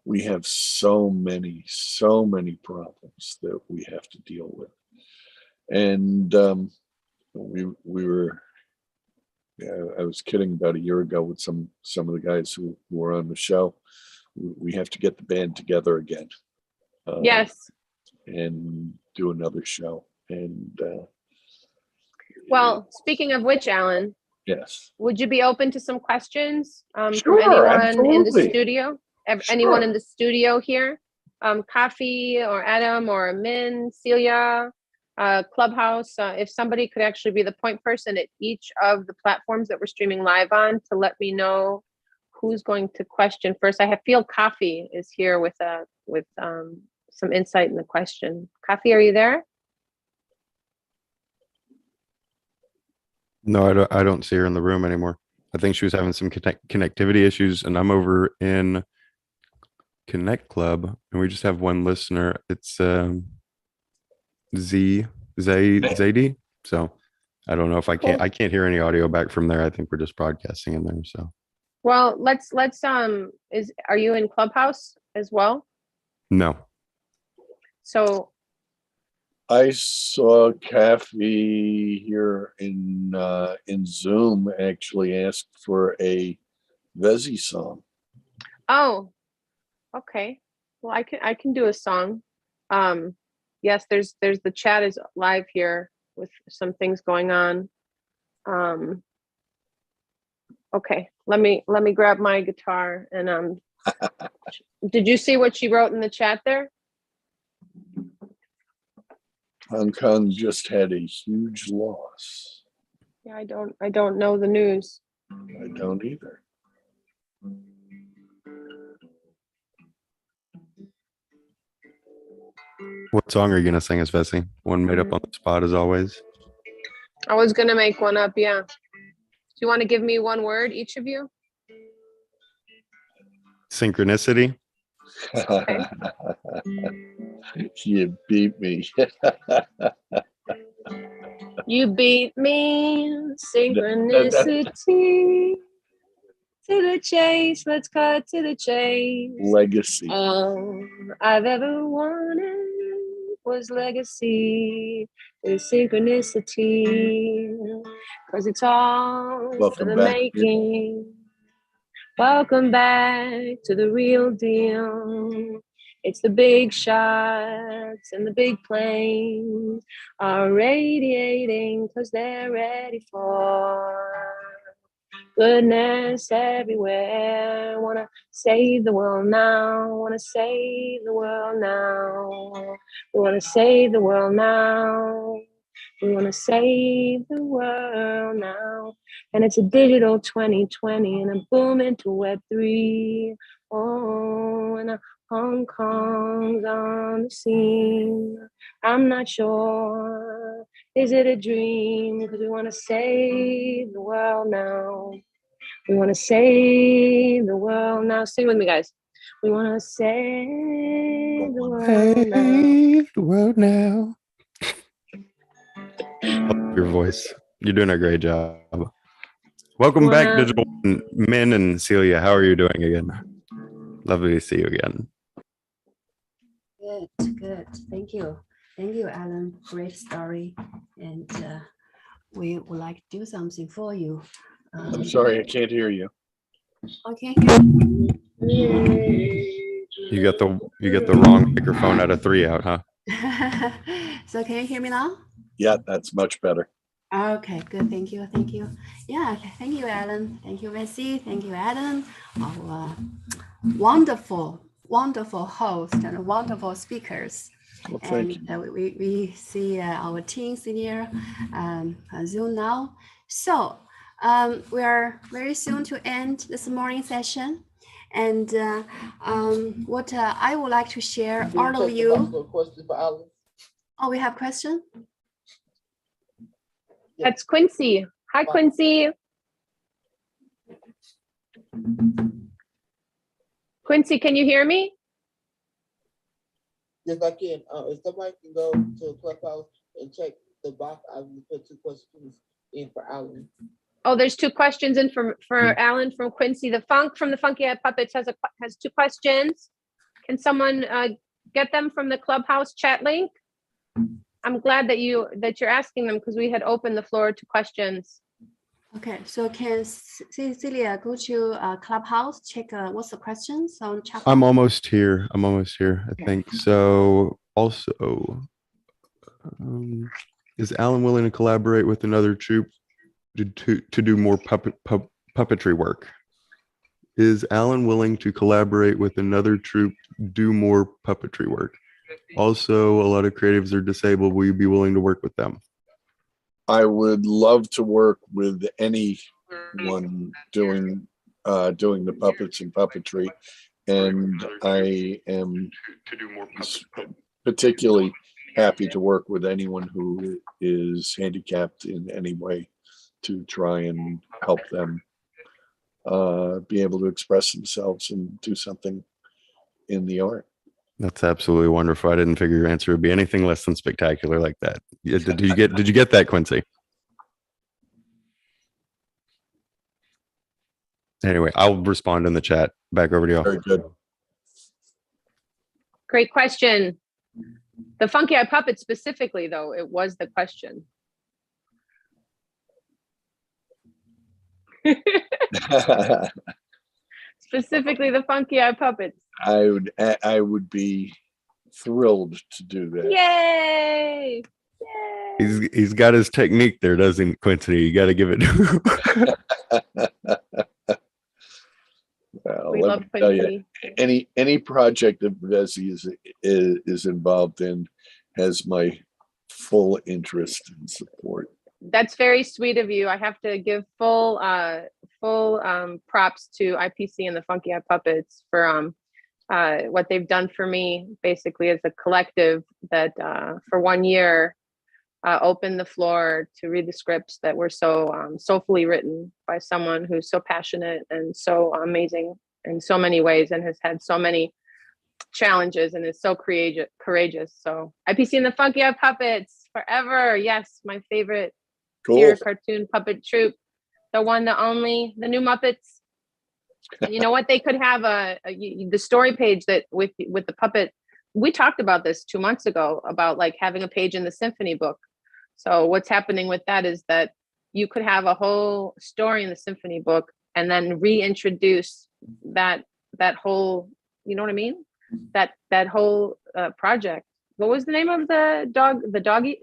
B: we have so many problems that we have to deal with. And we were, I was kidding about a year ago with some of the guys who were on the show. We have to get the band together again.
A: Yes.
B: And do another show. And
A: Well, speaking of which, Alan,
B: yes.
A: would you be open to some questions from
B: Sure,
A: anyone in the
B: absolutely.
A: studio? Anyone in the studio here? Coffee or Adam or Min, Celia, Clubhouse. If somebody could actually be the point person at each of the platforms that we're streaming live on to let me know who's going to question first. I feel Coffee is here with some insight in the question. Coffee, are you there?
E: No, I don't see her in the room anymore. I think she was having some connectivity issues, and I'm over in Connect Club, and we just have one listener. It's Zadie. So I don't know if I can't hear any audio back from there. I think we're just broadcasting in there. So
A: well, let's are you in Clubhouse as well?
E: no.
A: So
B: I saw Kathy here in Zoom actually ask for a Vezi song.
A: oh, okay. Well, I can do a song. Yes, there's the chat is live here with some things going on. Okay, let me grab my guitar and did you see what she wrote in the chat there?
B: Hong Kong just had a huge loss.
A: Yeah, I don't know the news.
B: I don't either.
E: What song are you gonna sing us, Vessi? One made up on the spot as always.
A: I was gonna make one up, yeah. Do you want to give me one word, each of you?
E: Synchronicity.
A: Okay.
B: You beat me.
A: You beat me, synchronicity. To the chase, let's cut to the chase.
B: Legacy.
A: All I've ever wanted was legacy with synchronicity. Cause it's all
B: Welcome
A: for the
B: back.
A: making. Welcome back to the real deal. It's the big shots and the big planes are radiating cause they're ready for Goodness everywhere. Wanna save the world now. Wanna save the world now. We wanna save the world now. We wanna save the world now. And it's a digital 2020 and a boom into Web3. Oh, and Hong Kong's on the scene. I'm not sure. Is it a dream? Because we want to save the world now. We want to save the world now. Sing with me, guys. We want to save the world now.
E: Save the world now. I love your voice. You're doing a great job. Welcome back, Digital Min and Celia. How are you doing again? Lovely to see you again.
C: Good. Thank you, Alan. Great story, and we would like to do something for you.
B: I'm sorry, I can't hear you.
C: Okay.
E: You got the wrong microphone out of 3 out, huh?
C: So can you hear me now?
B: Yeah, that's much better.
C: Okay, good. Thank you. Yeah, thank you, Alan. Thank you, Bessie. Thank you, Adam. Our wonderful host and wonderful speakers.
B: Well, thank
C: And we see our team senior on Zoom now. So we are very soon to end this morning session. And what I would like to share, all of you. Oh, we have question?
A: That's Quincy. Hi, Quincy. Quincy, can you hear me?
H: Yes, I can. If somebody can go to Clubhouse and check the box, I will put 2 questions in for Alan.
A: Oh, there's 2 questions in for Alan from Quincy. The Funk from the Funky Eye Puppets has 2 questions. Can someone get them from the Clubhouse chat link? I'm glad that you're asking them because we had opened the floor to questions.
C: Okay, so can Celia go to Clubhouse, check what's the questions on chat?
E: I'm almost here. I think so. Also, is Alan willing to collaborate with another troupe to do more puppetry work? Is Alan willing to collaborate with another troupe, do more puppetry work? Also, a lot of creatives are disabled. Will you be willing to work with them?
B: I would love to work with anyone doing the puppets and puppetry, and I am particularly happy to work with anyone who is handicapped in any way to try and help them be able to express themselves and do something in the art.
E: That's absolutely wonderful. I didn't figure your answer would be anything less than spectacular like that. Did you get that, Quincy? Anyway, I'll respond in the chat. Back over to y'all.
B: Very good.
A: Great question. The Funky Eye Puppets specifically, though, it was the question. Specifically the Funky Eye Puppets.
B: I would be thrilled to do that.
A: Yay!
E: He's got his technique there, doesn't he, Quincy? You got to give it to him.
B: Well,
A: We
B: let
A: love
B: me tell
A: Quincy.
B: you, any project that Vesey is involved in has my full interest and support.
A: That's very sweet of you. I have to give full props to IPC and the Funky Eye Puppets for what they've done for me, basically as a collective that for 1 year opened the floor to read the scripts that were so soulfully written by someone who's so passionate and so amazing in so many ways and has had so many challenges and is so courageous. So IPC and the Funky Eye Puppets forever. Yes, my favorite
B: Cool.
A: cartoon puppet troupe, the one, the only, the new Muppets. And you know what? They could have the story page that with the puppet. We talked about this 2 months ago about like having a page in the symphony book. So what's happening with that is that you could have a whole story in the symphony book and then reintroduce that whole, you know what I mean? That whole project. What was the name of the dog? The doggy?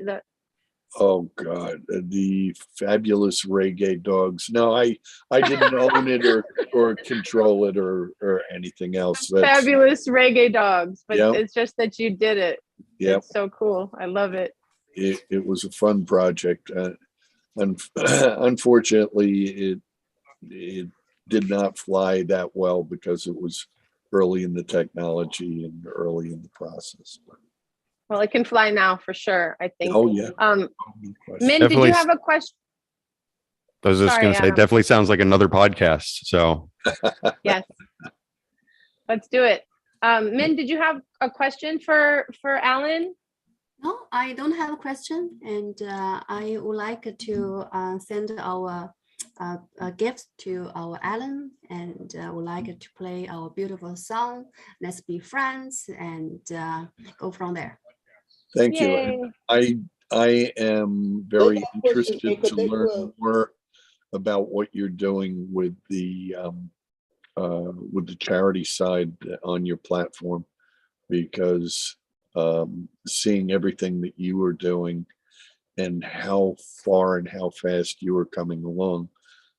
B: Oh God, the fabulous reggae dogs. No, I didn't own it or control it or anything else. That's
A: Fabulous reggae dogs, but
B: Yep.
A: it's just that you did it.
B: Yep.
A: It's so cool. I love it.
B: It was a fun project. Unfortunately, it did not fly that well because it was early in the technology and early in the process.
A: Well, it can fly now for sure, I think.
B: Oh yeah.
A: Min, did
E: Definitely.
A: you have a question?
E: I was just
A: Sorry,
E: going to say, it
A: Adam.
E: definitely sounds like another podcast. So
A: Yes. Let's do it. Min, did you have a question for Alan?
C: No, I don't have a question, and I would like to send our gifts to our Alan, and would like to play our beautiful song, Let's Be Friends, and go from there.
B: Thank you.
A: Yay.
B: I am very interested to
H: Connect
B: learn
H: well.
B: more about what you're doing with the charity side on your platform, because seeing everything that you are doing and how far and how fast you are coming along,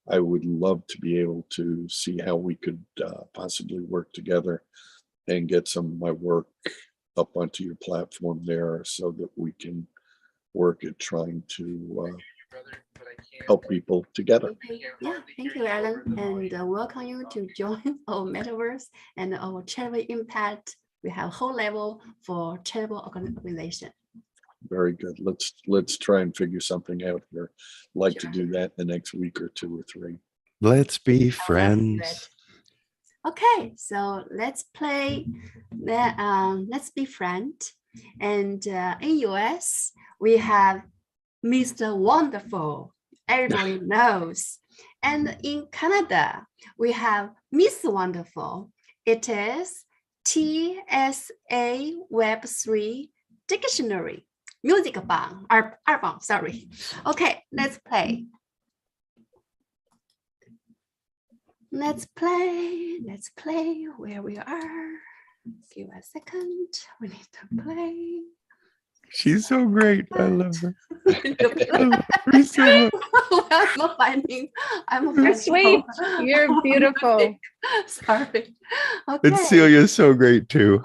B: I would love to be able to see how we could possibly work together and get some of my work up onto your platform there so that we can work at trying to help people together.
C: Okay. Yeah, thank you, Alan, and welcome you to join our metaverse and our charitable impact. We have a whole level for charitable organization.
B: Very good. Let's try and figure something out here. Like to do that in the next week or 2 or 3.
E: let's be friends.
C: Okay, so let's play. Let's be friends. And in US, we have Mr. Wonderful. Everybody knows. And in Canada, we have Miss Wonderful. It is TSA Web3 Dictionary. Music bang, album, sorry. Okay, let's play. Let's play where we are. Give a second, we need to play.
E: She's so great. I love her.
C: I
E: love her so much.
A: You're sweet. You're beautiful.
C: Sorry. Okay.
E: And Celia's so great too.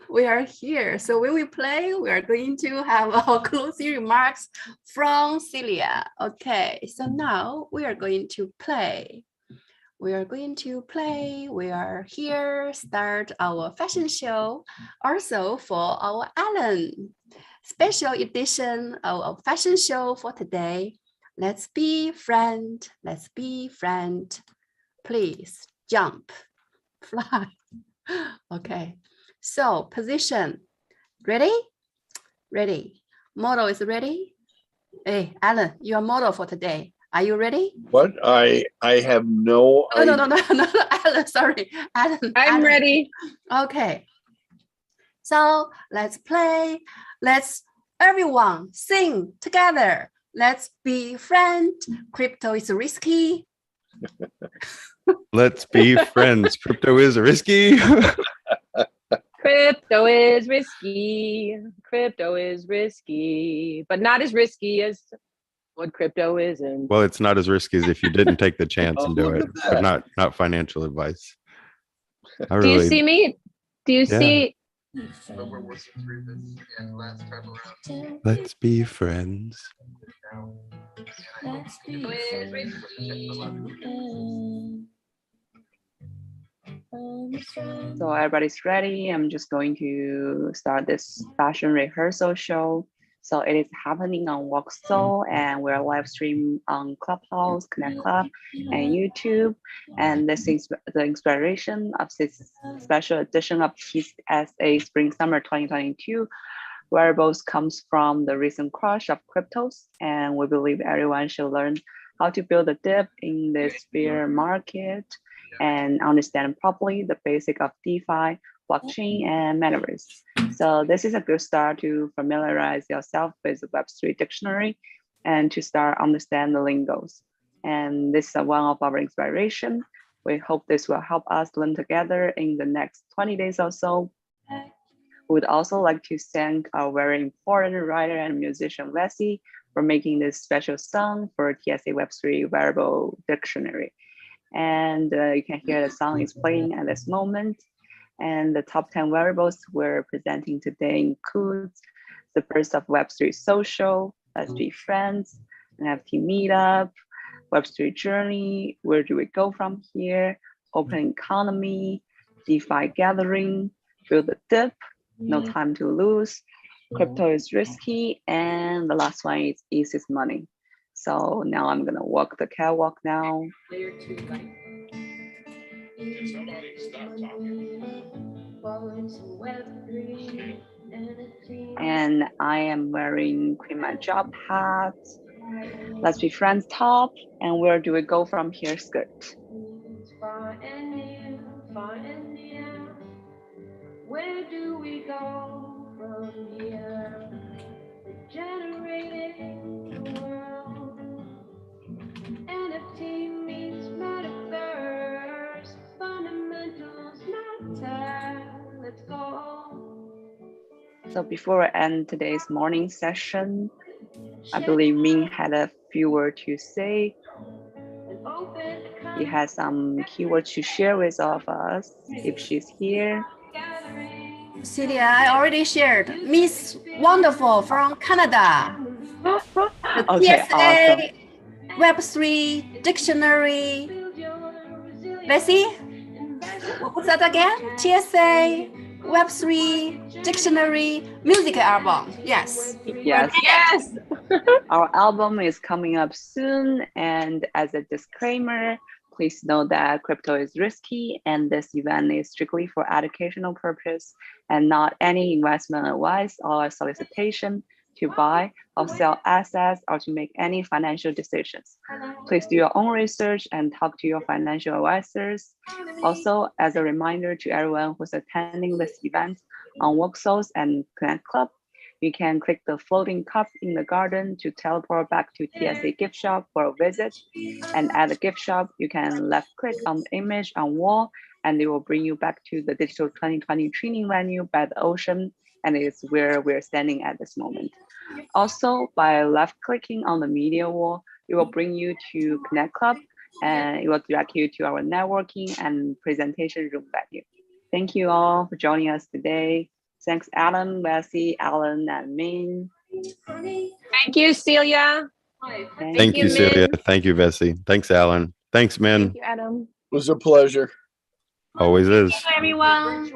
C: We are here. So when we play, we are going to have our closing remarks from Celia. Okay, so now we are going to play. We are here, start our fashion show. Also for our Alan, special edition of our fashion show for today. Let's be friend. Let's be friend. Please jump, fly. Okay. So position, ready? Ready. Model is ready? Hey, Alan, you are model for today. Are you ready?
B: What? I have no idea.
C: No, Alan, sorry. Alan.
A: I'm ready.
C: Okay. So let's play. Let's everyone sing together. Let's be friends. Crypto is risky.
E: Let's be friends. Crypto is risky.
A: Crypto is risky. Crypto is risky, but not as risky as what crypto is. And
E: Well, it's not as risky as if you didn't take the chance and do
B: look
E: it,
B: at
E: but
B: that.
E: not financial advice. I
A: do you
E: really,
A: see me? Do you
E: Yeah.
A: see?
E: let's be friends.
I: Let's be friends.
D: So everybody's ready. I'm just going to start this fashion rehearsal show. So it is happening on Voxel, and we're live stream on Clubhouse, Connect Club, and YouTube. And this is the inspiration of this special edition of TSA Spring Summer 2022. Wearables comes from the recent crush of cryptos, and we believe everyone should learn how to build a dip in this bear market and understand properly the basic of DeFi, blockchain, and metaverse. So this is a good start to familiarize yourself with the Web3 dictionary and to start understand the lingos. And this is one of our inspiration. We hope this will help us learn together in the next 20 days or so. We would also like to thank our very important writer and musician, Leslie, we're making this special song for TSA Web3 Wearable Dictionary. And you can hear the song is playing at this moment. And the top 10 wearables we're presenting today includes the burst of Web3 social, Web3 friends, NFT meetup, Web3 journey, where do we go from here, open economy, DeFi gathering, feel the dip, no time to lose, crypto is risky, and the last one is easy money. So now I'm gonna walk the catwalk now. And I am wearing Queen My Job hat, Let's Be Friends top, and where do we go from here skirt. Where do we go from here? Regenerating the world. NFT meets metaverse. Fundamentals matter. Let's go. So before I end today's morning session, I believe Ming had a few words to say. He has some keywords to share with all of us if she's here.
C: Celia, I already shared. Miss Wonderful from Canada. The
D: Okay,
C: TSA
D: awesome.
C: Web3 Dictionary. Bessie, what's that again? TSA Web3 Dictionary Music Album. Yes.
D: Yes.
A: Yes.
D: Our album is coming up soon. And as a disclaimer, please know that crypto is risky and this event is strictly for educational purpose and not any investment advice or solicitation to buy or sell assets or to make any financial decisions. Please do your own research and talk to your financial advisors. Also, as a reminder to everyone who's attending this event on Voxels and Connect Club, you can click the floating cup in the garden to teleport back to TSA gift shop for a visit. And at the gift shop, you can left click on the image on wall and it will bring you back to the digital 2020 training venue by the ocean. And it's where we're standing at this moment. Also, by left clicking on the media wall, it will bring you to Connect Club and it will direct you to our networking and presentation room venue. Thank you all for joining us today. Thanks, Adam, Bessie, Alan, and Min.
A: Thank you, Celia.
E: Thank you, Celia.
A: Min.
E: Thank you, Bessie. Thanks, Alan. Thanks, Min.
A: Thank you, Adam.
B: It was a pleasure.
E: Always is.
C: Everyone.